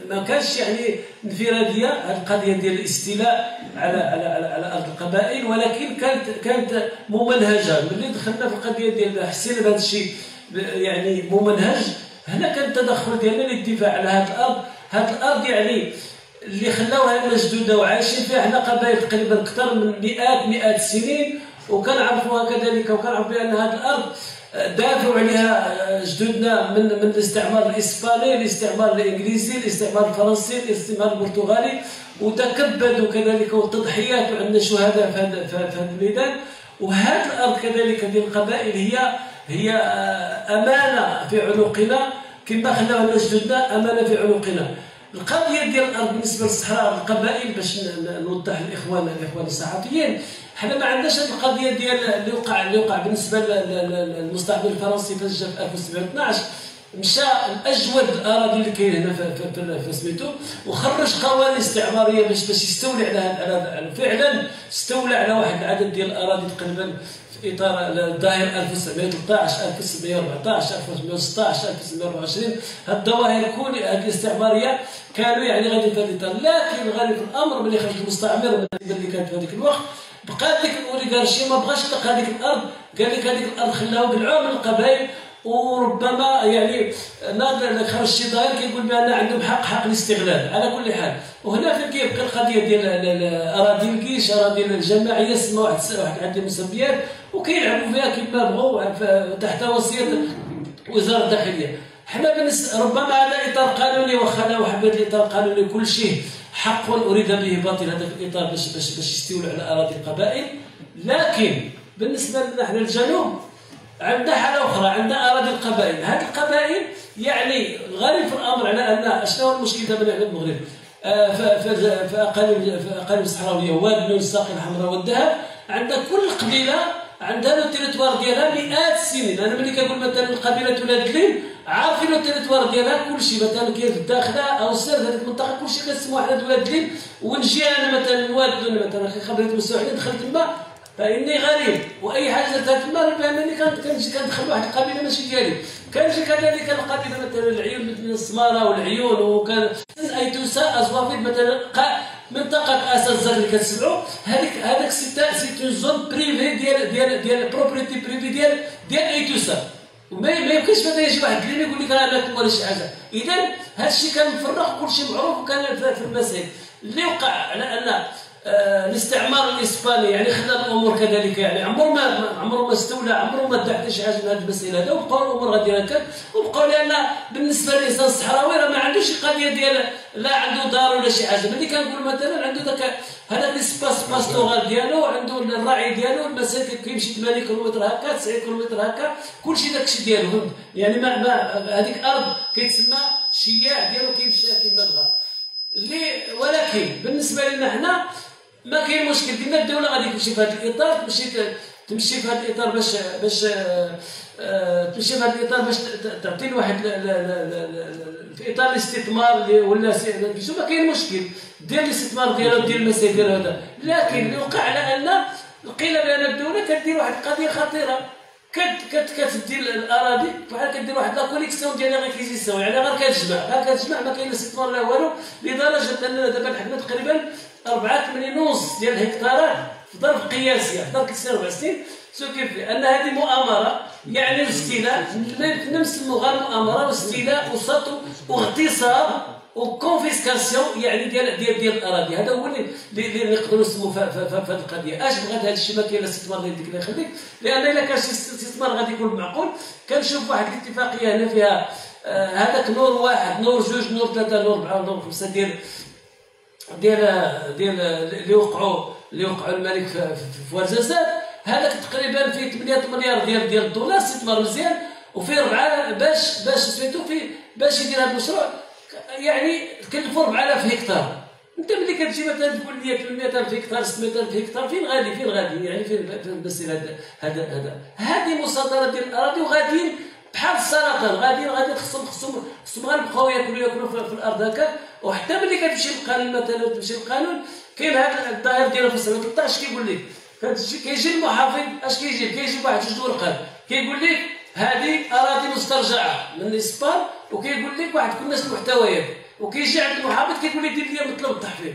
ما كانش يعني انفراديه، هذه القضيه ديال الاستيلاء على ارض القبائل، ولكن كانت ممنهجه. ملي دخلنا في القضيه ديال حسينا بهذا الشيء يعني ممنهج، هنا كان التدخل ديالنا للدفاع على هذه الارض. هذه الارض يعني اللي خلاوها مسدوده وعايشين فيها حنا قبائل تقريبا اكثر من مئات السنين، وكنعرفوها كذلك، وكنعرفوا بان هذه الارض دافعوا عليها جدودنا من الاستعمار الاسباني، الاستعمار الانجليزي، الاستعمار الفرنسي، الاستعمار البرتغالي، وتكبدوا كذلك والتضحيات، وعندنا شهداء في هذا الميدان. وهذه الارض كذلك ديال القبائل هي امانه في عنقنا، كما خلاوها جدودنا امانه في عنقنا. القضيه ديال الارض بالنسبه للصحراء القبائل باش نوضح للاخوان الصحفيين، حنا ما عندناش هذه القضيه ديال اللي وقع بالنسبه للمستعمر الفرنسي في 1712. مشى الاجود الاراضي اللي كاين هنا في سميتو وخرج قوانين استعماريه باش يستولي على فعلا استولى على واحد العدد ديال الاراضي تقريبا في اطار الظاهر 1913 1914 1916 1924. هاد الظواهر هذه الاستعماريه كانوا يعني غادي في هذا الاطار. لكن الغريب في الامر ملي خرج المستعمر اللي كانت في هذيك الوقت بقى ديك الاوليغارشي ما بغاش يلقى هذيك الارض، قال لك هذيك الارض خلاوها بالعون من القبائل، وربما يعني ناظر خرج شي ظاهر كيقول بان عندهم حق الاستغلال. على كل حال وهنا فين كيبقى القضيه ديال اراضي الجيش، اراضي الجماعيه، سما واحد عندهم مسميات وكيلعبوا فيها كما بغوا تحت وصيه وزاره الداخليه. حنا ربما هذا اطار قانوني، واخا لو حبيت الاطار القانوني كل شيء حق اريد به باطل، هذا الاطار باش يستولوا على اراضي القبائل. لكن بالنسبه لنا حنا الجنوب عندنا حاله اخرى، عندنا اراضي القبائل. هذه القبائل يعني الغريب في الامر على ان شنو هو المشكل دابا هنا المغرب في اقاليم الصحراويه، واد نون الساقي الحمراء والذهب، عندنا كل قبيله عندها لو تيريتوار ديالها مئات السنين. انا ملي كنقول مثلا قبيله ولاد الليل عارفين لو تيريتوار ديالها كل شيء، مثلا كاين في الداخله او السر هذيك المنطقه كل شيء كنسموه حنا ولاد الليل. ونجي انا مثلا واد مثلا خبرت مسوحين دخلت تما فاني غريب، واي حاجه درتها تما بانني كنجي كندخل واحد القبيله ماشي ديالي. كنجي كذلك القبيله مثلا العيون مثل السماره والعيون، وكان ايتوسا ازوافيد مثلا منطقه اساس الزر اللي كتسمعوا هذاك سي زون بريفي ديال بروبريتي بريفي ديال ايتوسا. وما يمكنش مثلا يجي واحد اللي يقول لك راه لكم ولا شي حاجه. اذا هذا الشيء كان مفرغ كل شيء معروف، وكان في المسائل اللي وقع على ان الاستعمار الاسباني يعني خلى الامور كذلك، يعني عمره ما استولى، عمره ما دع حتى شي حاجه من هذه المسائل هذا، وبقاو الامور غادي هكا. وبقاو لان بالنسبه للانسان الصحراوي راه ما عندوش شي قضيه ديال لا عنده دار ولا شي حاجه. ملي كنقول مثلا عنده هذا الاسباس باستورال ديالو، عنده الراعي ديالو، المسافه كيمشي 8 كيلومتر هكا 9 كيلومتر هكا، كلشي داكشي ديالو. يعني ما هذيك ارض كيتسمى شياع ديالو كيمشي كما بغا. ولكن بالنسبه لنا حنا ما كاين مشكل، قلنا الدوله غادي تمشي في هذا الاطار، تمشي في هذا الاطار باش تمشي في هذا الاطار باش تعطي لواحد في اطار الاستثمار ولا ما كاين مشكل، دير الاستثمار ديالو دير المسائل ديالو هذا. لكن اللي وقع على ان قيل بان الدوله كدير واحد القضيه خطيره، كتدير الاراضي بحال كدير واحد لا كوليكسيون ديال ريكيزيسيون، يعني غير كتجمع ما كاين استثمار لا والو، لدرجه اننا دابا حنا تقريبا 84.5 ديال الهكتارات في ظرف قياسيه في ظرف 4 سنين. سو كيف ان هذه مؤامره، يعني الاستيلاء ما يمكن نسموه غير مؤامره واستيلاء وسطو واغتصاب وكونفيسكاسيون يعني ديال الاراضي. هذا هو اللي نقدروا نسموه في هذه القضيه. اش بغات هذا الشيء ما كاين لا استثمار ديال ديك الله يخليك، لان الا كان شي استثمار غادي يكون معقول. كنشوف واحد الاتفاقيه هنا فيها هذاك نور 1 نور 2 نور 3 نور 4 نور 5 ديال اللي وقعوا الملك في ورزازات. هذاك تقريبا فيه 8 مليار ديال الدولار استثمار مزيان، وفيه 4 باش سميتو فيه باش يدير هذا المشروع يعني كلفوا 4000 هكتار. انت ملي كتجي مثلا تقول لي 800,000 هكتار 600,000 هكتار فين غادي يعني فين بسير هذه مصادره ديال الاراضي وغاديين بحال السرطان غادي خصهم غير يبقاو ياكلوا في الارض هكا. وحتى ملي كتمشي للقانون مثلا تمشي للقانون كاين هذا الظاهر ديالو في 13 كيقول لك كيجي المحافظ اش كيجي واحد 2 ورقات كيقول لك هذه اراضي مسترجعه من اسبان، وكيقول لك واحد كل المحتويات، وكيجي عند المحافظ كيقول لك دير لي مطلب التحفيظ.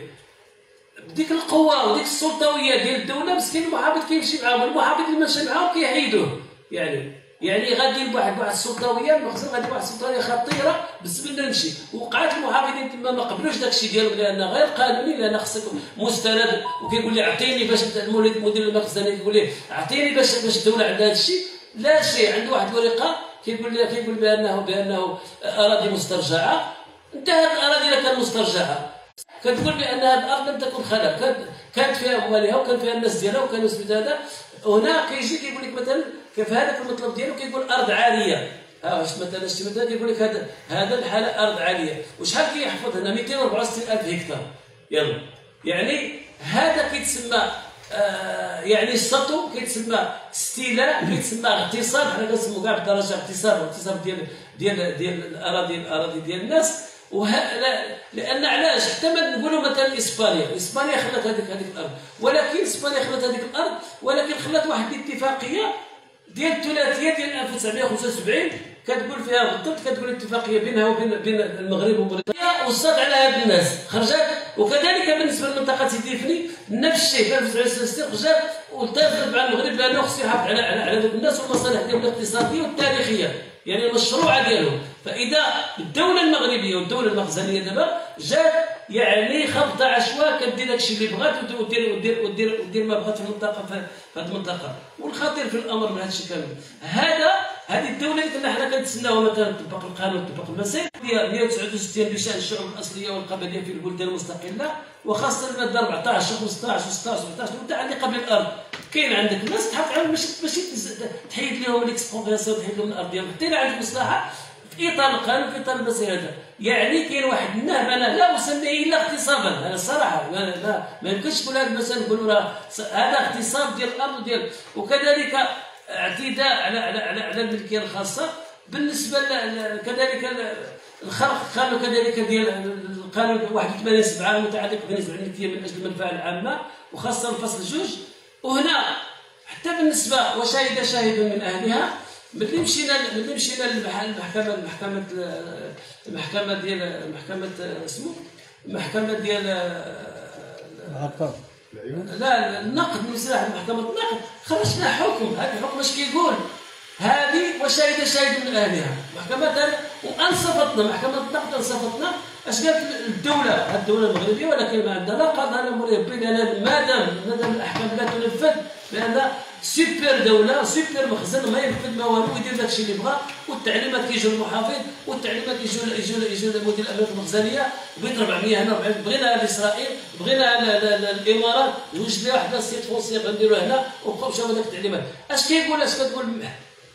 بديك القوه وديك السلطويه ديال الدوله مسكين المحافظ كيمشي معاهم، المحافظ اللي ماشي معاهم كيحيدوه. يعني غادي واحد السلطويه المخزن غادي واحد السلطويه خطيره بالنسبه لنا نمشي. وقعت المحافظين تما ما قبلوش داك الشيء ديالهم لان غير قانوني، لان خصك مستند. وكيقول لي عطيني باش مدير المخزن كيقول لي عطيني باش الدوله عندها هذا الشيء. لا شيء عنده واحد الورقه كيقول بانه اراضي مسترجعه. انتهت الاراضي الا كانت مسترجعه كتقول بان هذه الارض لم تكن خلا، كانت فيها اموالها وكان فيها الناس ديالها وكانوا سميت هذا. هنا كيجي كيقول لك مثلا كيف هذاك المطلب ديالو كيقول ارض عاريه. واش مثلا يقول لك هذا الحاله ارض عاريه. وشحال كيحفظ هنا 264,000 هكتار. يلا يعني هذا كيتسمى يعني السطو، كيتسمى استيلاء، كيتسمى اغتصاب. حنا كنسموا كاع بالدرجه اغتصاب ديال الاراضي ديال الناس. لان علاش حتى ما نقولوا مثلا اسبانيا خلات هذيك الارض، ولكن اسبانيا خلات هذيك الارض ولكن خلات واحد الاتفاقيه ديال الثلاثيه ديال 1975 كتقول فيها بالضبط، كتقول اتفاقيه بينها وبين المغرب وموريتانيا وصات على هاد الناس خرجت. وكذلك بالنسبه لمنطقه سيدي فني نفس الشيء في 1966 خرجت والتزمت مع المغرب بانه خصو يحافظ على ذوك الناس والمصالح ديالهم الاقتصاديه والتاريخيه يعني المشروعه ديالهم. فاذا الدوله المغربيه والدوله المخزنيه دابا جات يعني خبطه عشواء كدير داكشي اللي بغات ودير ما بغات في المنطقه في هذه المنطقه. والخطير في الامر من هذا الشيء كامل هذه الدوله اللي كنا حنا كنتسناوها مثلا تطبق القانون وتطبق المسائل ديال 169 بشان الشعوب الاصليه والقبليه في البلدان المستقله، وخاصه الماده 14 و15 و16 و17 المتعلقه بالارض. كاين عندك الناس تحق عليهم ماشي تحيد لهم الاكسبروبرياسيون، تحيد لهم الارض ديالهم حتى الا عندك مصلحه في اطار القانون في اطار المسائل هذا. يعني كاين واحد النهب انا لا اسميه الا اغتصابا. انا الصراحه ما يمكنش نقول هذا المسألة نقولوا هذا اغتصاب ديال الارض ديال. وكذلك اعتداء على الملكيه الخاصه. بالنسبه كذلك الخرق قالوا كذلك ديال القانون 81/7 المتعلق بنسبه الملكيه من اجل المنفعه العامه وخاصه الفصل 2. وهنا حتى بالنسبه وشهد شاهد من اهلها ملي مشينا المحكمه ديال لا النقد من سلاح محكمه النقد خرجنا حكم. هذا الحكم اش كيقول؟ هذه وشهد شاهد من اهلها محكمه وانصفتنا محكمه النقد انصفتنا. اش قالت الدوله المغربيه؟ ولكن ما عندنا لا قضاء لا مربي، لان ما دام الاحكام لا تنفذ، لان سوبر دوله سوبر مخزن ما ينفذ ما والو ويدير داك الشيء اللي بغا. والتعليمات كيجيو للمحافظ والتعليمات يجيو لمدير الامانات المخزنيه بغيت 400 هنا 400 بغينا لاسرائيل بغينا الامارات وجد لي واحد السيت فونسي غنديرو هنا وبقاو شافوا داك التعليمات. اش كيقول كتقول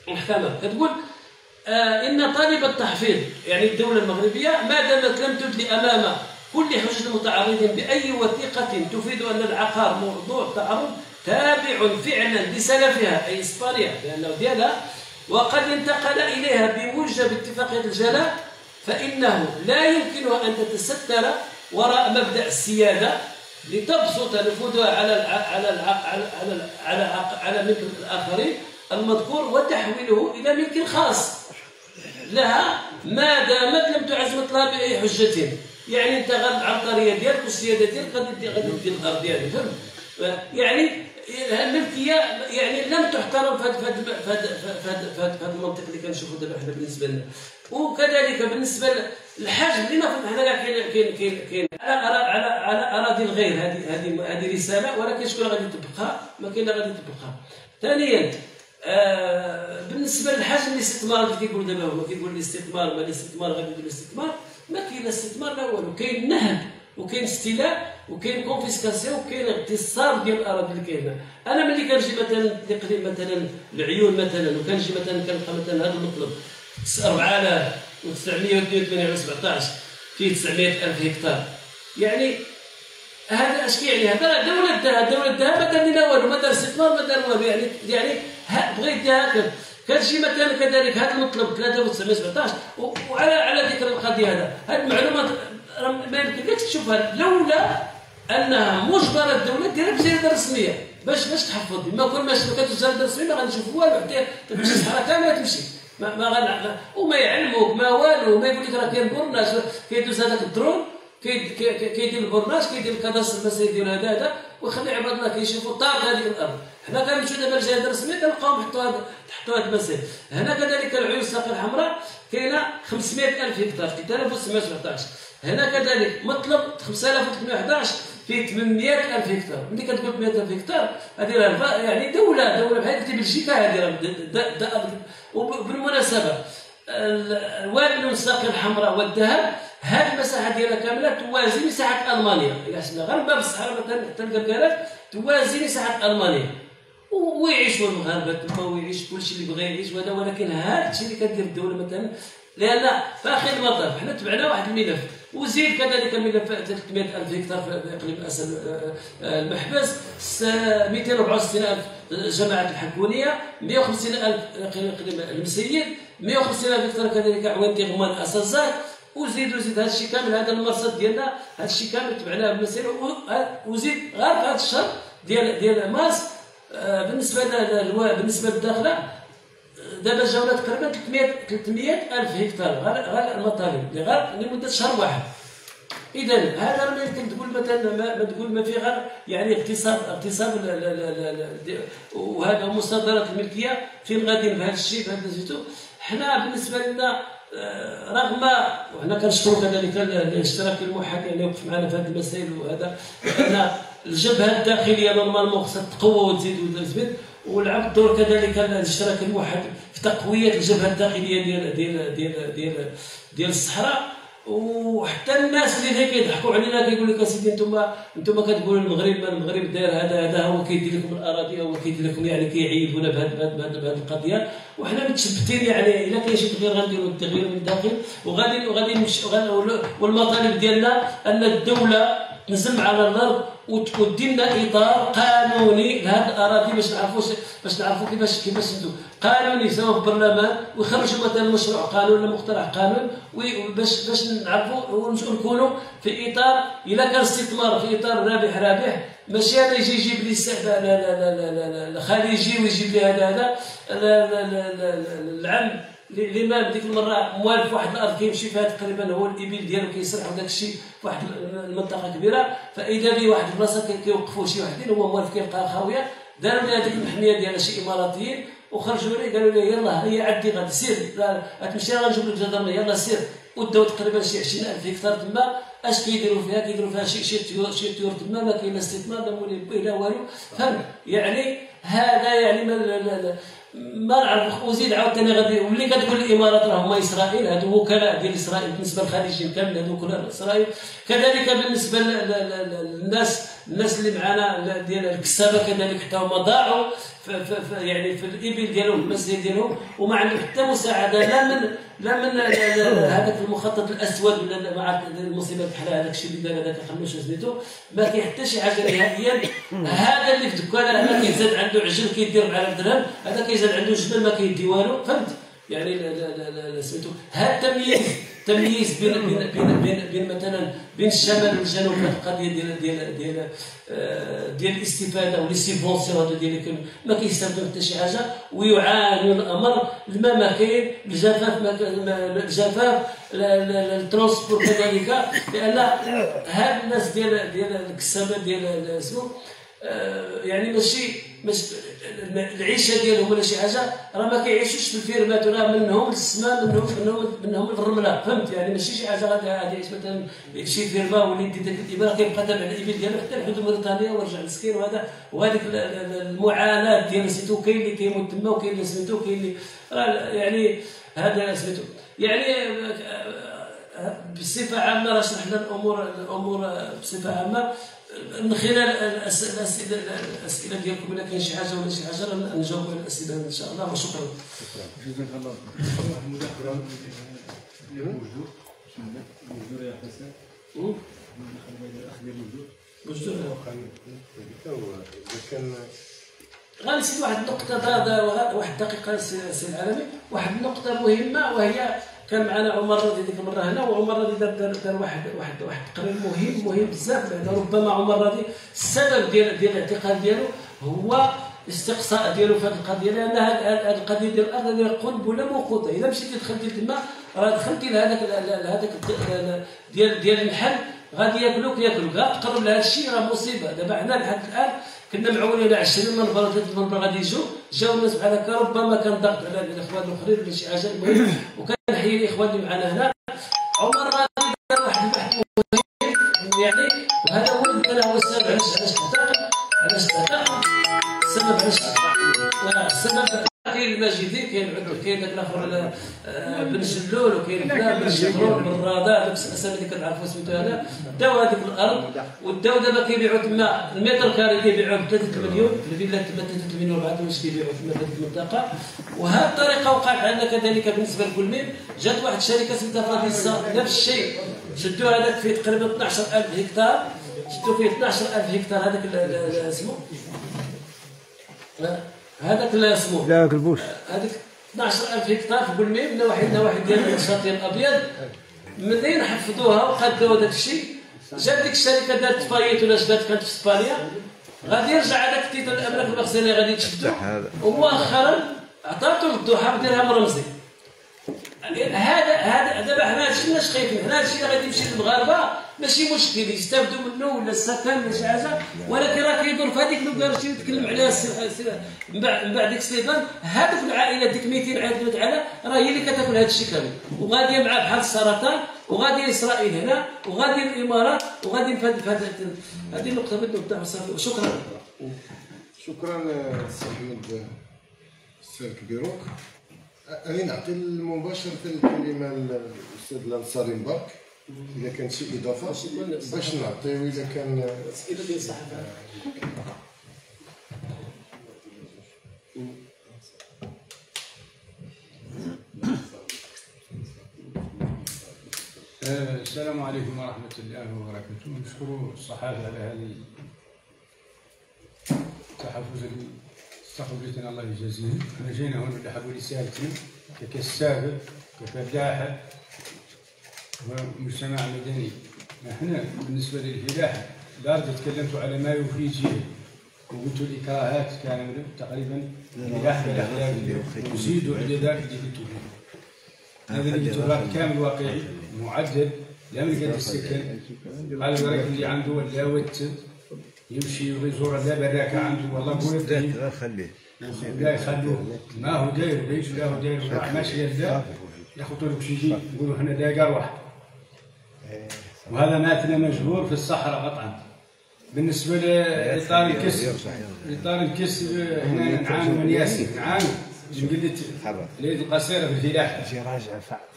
المحكمه؟ كتقول ان طالب التحفيظ يعني الدوله المغربيه ما دامت لم تدلي امام كل حجج المتعرضين باي وثيقه تفيد ان العقار موضوع تعرض تابع فعلا لسلفها اي اسبانيا لانه ديالها وقد انتقل اليها بموجب اتفاقيه الجلاء، فانه لا يمكنها ان تتستر وراء مبدا السياده لتبسط نفوذها على ملك الاخرين المذكور وتحويله الى ملك خاص لها ما دامت لم تعز مثلها باي حجه. يعني انت العبقريه ديالك والسياده ديالك غادي دير الارض ديالك، فهمت؟ يعني الملكيه يعني لم تحترم في هذا المنطق اللي كنشوفوا دابا حنا بالنسبه لنا. وكذلك بالنسبه للحجم اللي ناخذ حنا كاين على اراضي الغير. هذه رساله، ولكن شكون غادي يطبقها؟ ما كاين اللي غادي يطبقها. ثانيا بالنسبه للحجم الاستثمار اللي كيقول دابا هو كيقول الاستثمار، ما الاستثمار غادي يدير الاستثمار، ما كاين لا استثمار لا والو. كاين نهب وكاين استيلاء وكاين كونفيسكاسيون وكاين اغتصاب ديال الاراضي اللي كاينه. انا ملي كنجي مثلا نقري مثلا العيون مثلا، وكنجي مثلا كنلقى مثلا هذا المطلب 4982 على 17 فيه 900,000 هكتار، يعني هذا اش كيعني؟ هذا دوله الذهب ما دار لنا والو، ما دار استثمار ما دار والو. يعني بغيت هكا كتجي مثلا كذلك هذا المطلب 3917. وعلى ذكر القضيه هذه المعلومات ما يمكنلكش تشوفها لولا انها مجبره الدوله ديرها بجريده رسميه باش تحفظ. ما كل ما كتوصل جريده رسميه ما غادي نشوف والو، حتى تمشي الصحراء كامله تمشي ما وما يعلموك ما والو. ما يقول لك راه كاين برناج كيدوز هذاك الدرون كيدير البرناج كيدير الكاداستر المسائل ديال هذا ويخلي عباد الله كيشوفوا طارق هذيك الارض. حنا كنمشيو دابا للجهات الرسميه كنلقاوهم حطوا هذه المسائل. هنا كذلك العيون الساقيه الحمراء كاينه 500,000 هكتار 3917. هنا كذلك مطلب 5311 فيه 800,000 هكتار. ملي كتقول 800,000 هكتار هذه يعني دوله بحال قلتي بلجيكا هذه. وبالمناسبه الوابل والساقيه الحمراء والذهب هذه المساحه ديالها كامله توازي مساحه المانيا. الا حسبنا غير باب الصحراء مثلا حتى الكركارات توازي مساحه المانيا. ويعيشوا المغاربه تما ويعيش كلشي اللي بغى يعيش وهذا. ولكن هذا الشيء اللي كدير الدوله مثلا، لان في اخر المطاف حنا تبعنا واحد الملف وزيد كذلك الملف 300,000 هكتار في اقليم المحبس، 264,000 جماعه الحكونيه، 150,000 اقليم المسيد، 150,000 هكتار كذلك عوينتي غمان اساسات. وزيد هذا الشيء كامل، هذا المرصد ديالنا هذا الشيء كامل تبعناه بالمسائل. وزيد غير في هذا الشهر ديال مارس بالنسبه للداخله دابا جاونا تقريبا 300,000 هكتار غير المطالب غير لمده شهر واحد. اذا هذا ما يمكن تقول مثلا ما تقول ما في غير يعني اغتصاب وهذا مصادره الملكيه. فين غادي بهذا الشيء بهذا الزيتو؟ حنا بالنسبه لنا رغم وحنا كنشكروا كذلك الاشتراك الموحد اللي وقف معنا في هذه المسائل. وهذا ان الجبهه الداخليه نورمالمون خصها تقوى وتزيد وتثبت، ولعب دور كذلك الاشتراك الموحد في تقويه الجبهه الداخليه ديال الصحراء. وحتى الناس اللي كيضحكوا علينا كيقول لك اسيدي انتم كتقولوا المغرب داير هذا هو كيدير لكم الاراضي هو كيدير لكم، يعني كيعيبونا بهذه القضيه. وحنا متشبتين يعني الا كاين شي تغيير غنديروا التغيير من الداخل وغادي نمشي. والمطالب ديالنا ان الدوله تنزل على الارض وتدي لنا اطار قانوني لهذه الاراضي باش نعرفوا كيفاش ندو قانوني سواء في البرلمان ويخرجوا مثلا مشروع قانون ولا مقترح قانون باش نعرفوا ونكونوا في اطار. الا كان استثمار في اطار رابح ماشي انا يجيب لي الخارجي ويجيب لي هذا العم الامام ديك المره موالف واحد الارض كيمشي فيها تقريبا هو الابل ديالو كيسرح وداك الشيء في واحد المنطقه كبيره، فاذا به واحد البلاصه كيوقفوا شي وحدين هو موالف كيلقاها خاويه. داروا لي هذيك المحميه ديالها شي اماراتيين وخرجوا لي قالوا لي يلاه هي عدي غادي سير غتمشي غنجيب لك جدرنا يلاه سير. وداو تقريبا شي 20,000 هكتار تما. اش كيديروا فيها شي طيور تما ما كاين استثمار لا مولي لا والو. فهمت يعني هذا يعني ما نعرف. وزيد عاوتاني غادي ملي كتقول الامارات راه هما اسرائيل، هادو وكلاء ديال اسرائيل بالنسبه للخارجيين كامل، هادو وكلاء اسرائيل. كذلك بالنسبه للناس اللي معنا ديال الكسابه كذلك حتى هما ضاعوا يعني في الابل ديالهم المسير ديالهم، وما عندهم حتى مساعده لا من هذاك المخطط الاسود ولا مع المصيبه بحال هذاك الشيء اللي دار هذاك خموش سميتو. ما كاين حتى شي حاجه نهائيا. هذا اللي في دكانه هذا كيزاد عنده عجل كيدير على الدرهم، هذا كيزاد عنده جبل ما كيدي والو. فهمت؟ يعني سميتو هذا التمييز بين مثلا بين الشمال والجنوب في القضيه ديال الاستفاده وليسيبونسيون هذو ديال ما كيستافدوا حتى شي حاجه ويعانوا الامر، الماء ما كاين، الجفاف الترونسبور كذلك، لان هاد الناس ديال الكسابه ديال اسمو يعني ماشي العيشه ديالهم ولا شي حاجه، راه ما كيعيشوش في الفيرمات، راه منهم السماء منهم الرمله، فهمت؟ يعني ماشي شي حاجه غادي يعيش مثلا شي فيرما ولا يدي داك الابره كيبقى تابع الابل ديالو حتى لحدود موريتانيا ويرجع مسكين، وهذيك المعاناه ديال سميتو كاين اللي كيموت تما وكاين اللي سميتو كاين اللي يعني هذا سميتو يعني بصفه عامه راه شرحنا الامور بصفه عامه من خلال الاسئله ديالكم. الا كاين شي حاجه ولا شي حاجه نجاوبوا على الاسئله ان شاء الله، وشكرا. جزاك الله شكرا. موجود يا حسن. غنسيت واحد النقطه واحد الدقيقه سي العالمي، واحد النقطه مهمه، وهي كان معنا عمر راضي ديك المره هنا، وعمر راضي دار واحد التقرير مهم بزاف، لان ربما عمر راضي السبب ديال الاعتقال ديالو هو الاستقصاء ديالو في هذه القضيه، لان هذه القضيه ديال الارض ديال قلب ولا موقوته، اذا مشيتي دخلتي تما راه دخلتي لهذاك ديال المحل غادي ياكلوك غتقرب لهذا الشيء، راه مصيبه. دابا حنا لحد الان كنا معولين على 20 منبر ولا 30 منبر غادي جاو الناس بحال هكا، ربما كان ضغط على الاخوان الاخرين ولا شي حاجه، المهم وكنحيي الاخوان اللي معنا هنا. عمر راضي دار واحد البحث مهم يعني، وهذا هو السبب علاش اعتقل السبب علاش السبب كاين الماجدي، كاين داك الاخر بن جلول، وكاين بن جبرون بن الرضا، هذوك الاسامي اللي كنعرفوا سميتو هذا، داو هذيك الارض وداو دابا كيبيعوا تما المتر كاري كيبيعوه ب 3 مليون، الفيلا تما 3 مليون و4 واش كيبيعوا تما في هذه المنطقه. وهذه الطريقه وقعت عندنا كذلك بالنسبه لكلميم، جات واحد الشركه سميتها فراديسا نفس الشيء، شدوا هذاك فيه تقريبا 12000 هكتار، شدوا فيه 12000 هكتار هذاك اسمه هذاك اسمه لا البوش، هذيك 12000 هكتار في كلميم، نواحي ديال الشاطئ الابيض، منين حفظوها وقدوا هذاك الشيء، جات ديك الشركه دارت فايت ولا جات كانت في اسبانيا، غادي يرجع هذاك التيتر الاملاك المغسله غادي تشدو، ومؤخرا عطاتو الضحى بدرهم رمزي. هذا دابا حنا هادشي ماش خايفين، حنا هادشي اللي غادي يمشي للمغاربه ماشي مشكل يستافدوا منه ولا السكن ولا شي حاجه، ولكن راه كيدور في هذيك اللي اللي تكلم عليها من بعد ديك سليمان، هذوك العائله ديك 200 عائله تعالى راه هي اللي كتاكل هذا الشيء كامل، وغاديه معاه بحال السرطان، وغادي اسرائيل هنا، وغادي الامارات، وغادي في هذه النقطه بدنا نبداو صافي. وشكرا. شكرا سي احمد السي كبيروك. أنا نعطي المباشرة الكلمة للأستاذ الأنصاري مبارك إذا كان شي إضافة باش نعطيو إذا كان أسئلة ديال الصحافة. السلام عليكم ورحمة الله وبركاته. نشكر الصحافة على هذه التحفز اللي استقبلتنا، الله يجازيهم. احنا جينا هنا لحقوا رسالتنا ككسابة كفلاحة ومجتمع مدني. احنا بالنسبة للفلاحة الأرض تكلمتوا على ما يفيد جيل، وقلتوا الإكراهات كان تقريبا فلاحة الأحلام وزيدوا على ذلك اللي قلتوا فيه. هذا اللي قلتوا راه كامل واقعي معدل لا من قد السكن، على ذلك اللي عنده ولا وتد يمشي ويزور لا براكة عنده والله بولد خليه لا يخلوه ما هو داير ليش لا هو داير راح ماشي يبدا ياخذوا له شي يقولوا هنا داير واحد، وهذا ماتنا مجبور في الصحراء قطعا. بالنسبه لاطار الكسر، اطار الكسر هنا نعانوا من ياسر، نعانوا من قله اليد القصيره في الفلاحه،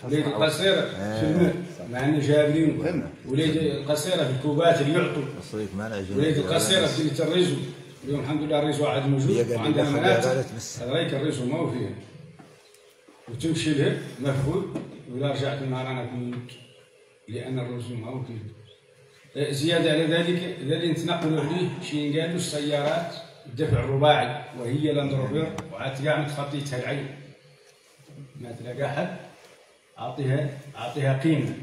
اليد القصيره في الماء مع انه جابرين، واليد القصيره في الكوبات اللي يعطوا، واليد القصيره في الريزو. اليوم الحمد لله الريزو عاد موجود وعندنا مناطق هذيك الريزو ما هو فيها، وتمشي له مفقود ولا رجعت النهار انا كنت لان الريزو ما هو فيه. زياده على ذلك الذي نتنقلوا عليه شي قالوا السيارات الدفع الرباعي وهي لاند روفر، وعاد كاع متخطيتها العين ما تلقى حد أعطيها قيمة،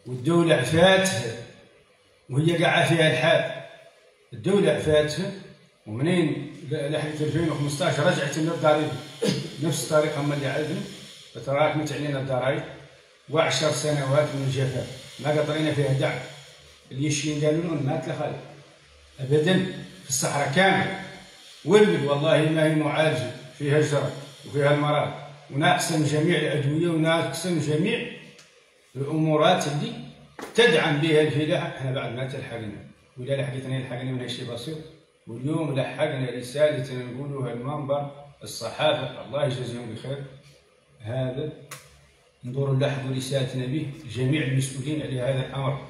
والدولة عفاتها وهي قاعة فيها الحال. الدولة عفاتها، ومنين لحقت 2015 رجعت لنا الضريبة نفس الطريقة هما اللي عندنا، فتراكمت علينا الضرائب و10 سنوات من الجفاف ما قطرينا فيها دعم. اللي يشين قالوا لهم ما تلخالف أبدا في الصحراء كامل ولد والله ما هي معالجة، فيها جرة وفيها المرض وناقصة من جميع الأدوية وناقصة من جميع الأمورات اللي تدعم بها الفلاحة. احنا بعد ما تلحقنا ولا لحقتنا يلحقنا من هالشيء بسيط، واليوم لحقنا رسالة نقولوها المنبر الصحافة الله يجزيهم بخير. هذا ندور نلحقوا رسالتنا به جميع المسؤولين على هذا الأمر.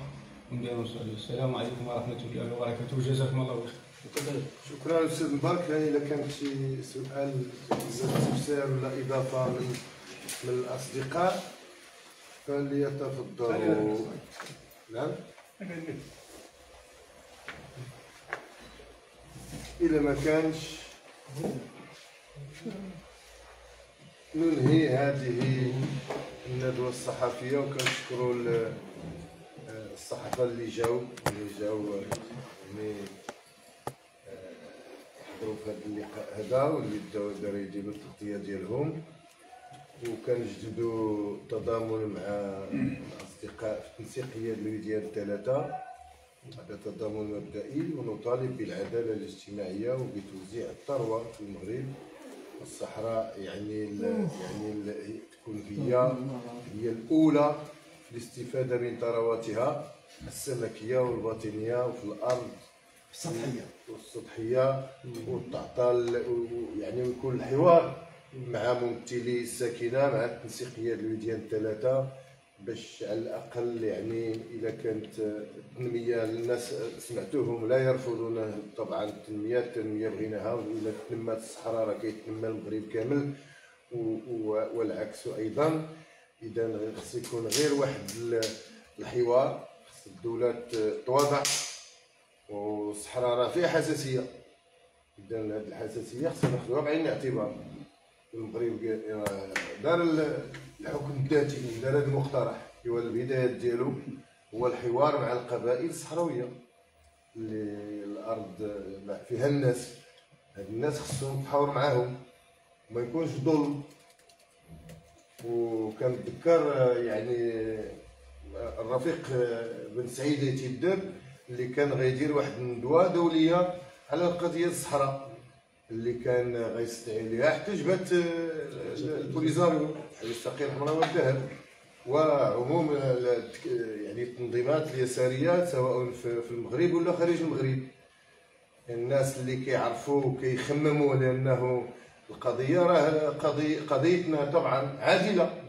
السلام عليكم ورحمة الله وبركاته، جزاكم الله خير. شكرا استاذ مبارك. يعني اذا كانت شي سؤال استفسار ولا اضافه من الاصدقاء فليتفضلوا. نعم. اذا ما كانش ننهي هذه الندوه الصحفيه، وكنشكروا الصحافه اللي جاوا يعني حضروا في هذا اللقاء هذا، واللي بداو يديروا التغطيه ديالهم، وكنجددوا التضامن مع الاصدقاء في التنسيقيه الويديان الثلاثه. هذا تضامن مبدئي، ونطالب بالعداله الاجتماعيه وبتوزيع الثروه في المغرب. الصحراء يعني تكون هي الاولى في الاستفاده من ثرواتها السمكيه والباطنيه وفي الارض والسطحيه، وتعطى يعني ويكون الحوار مع ممثلي الساكنه مع التنسيقيه الويديان الثلاثه، باش على الاقل يعني اذا كانت التنميه الناس سمعتوهم لا يرفضون طبعا التنميه بغيناها، واذا تنمات الصحراء راه كيتنمى المغرب كامل والعكس ايضا. اذا خص يكون غير واحد الحوار، خص الدوله تواضع، والصحراء راه فيها حساسيه. اذا هذه الحساسيه خصنا ناخذوها بعين الاعتبار. المغرب دار الحكم الذاتي، دار هذا المقترح، هو البدايات ديالو هو الحوار مع القبائل الصحراويه اللي الارض فيها الناس. هاد الناس خصهم تحاور معاهم، ما يكونش ظلم. وكنتذكر يعني الرفيق بن سعيد يتيدر اللي كان غيدير واحد الندوه دوليه على قضيه الصحراء اللي كان غيستدعي ليها، حتى جبات البوليزاريو الساقيه الحمراء والذهب وعموم يعني التنظيمات اليساريه سواء في المغرب ولا خارج المغرب. الناس اللي كيعرفوا وكيخمموا لانه القضيه راه قضيتنا طبعا عادله،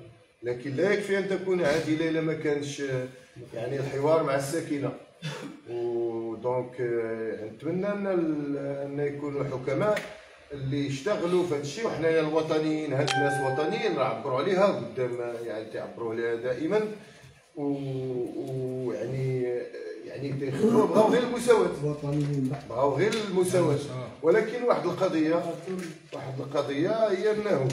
لكن لا يكفي ان تكون عادله الا ما كانش يعني الحوار مع الساكنه. ودونك نتمنى ان يكونوا حكماء اللي يشتغلوا في هذا الشيء، وحنايا الوطنيين هاد الناس وطنيين راه عبروا عليها قدام، يعني تعبروا عليها دائما، يعني تيخدموا بغاو غير المساواة، بغاو غير المساواة. ولكن واحد القضية هي انه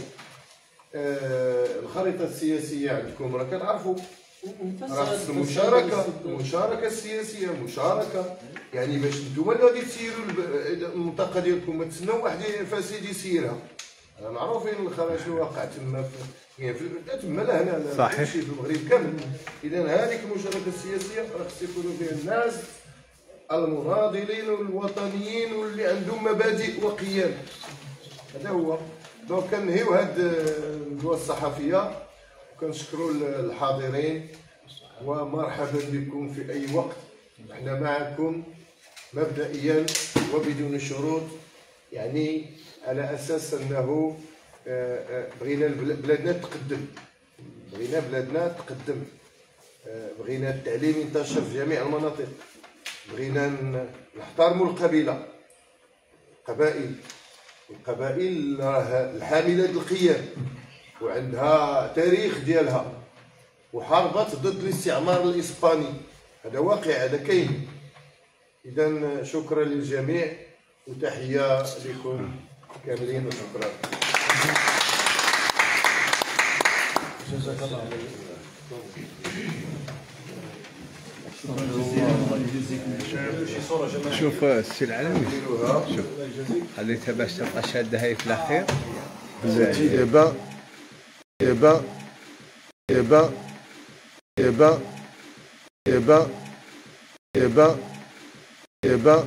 الخريطة السياسية عندكم راه كتعرفوا راه المشاركة السياسية مشاركة، يعني باش نتوما اللي غادي تسيروا المنطقة ديالكم ما تسناو واحد فاسد يسيرها. انا معروفين شنو واقع تما تما لهنا صحيح في المغرب كامل. اذا هذيك المشاركة السياسية راه خص يكونوا فيها الناس المناضلين والوطنيين واللي عندهم مبادئ وقيم. هذا هو. دونك كنهيو هاد الندوة الصحفية، وكنشكروا الحاضرين ومرحبا بكم في اي وقت. احنا معكم مبدئيا وبدون شروط، يعني على اساس انه بغينا بلادنا تقدم، بغينا التعليم ينتشر في جميع المناطق، بغينا نحترموا القبائل راه الحامله القيم وعندها تاريخ ديالها، وحاربت ضد الاستعمار الاسباني. هذا واقع، هذا كاين. اذا شكرا للجميع وتحيه لكم كاملين وشكرا. جزاك الله. شوف السي العلوي، شوف خليتها باش تبقى شاده هاي في الاخير. دابا دابا دابا دابا دابا دابا دابا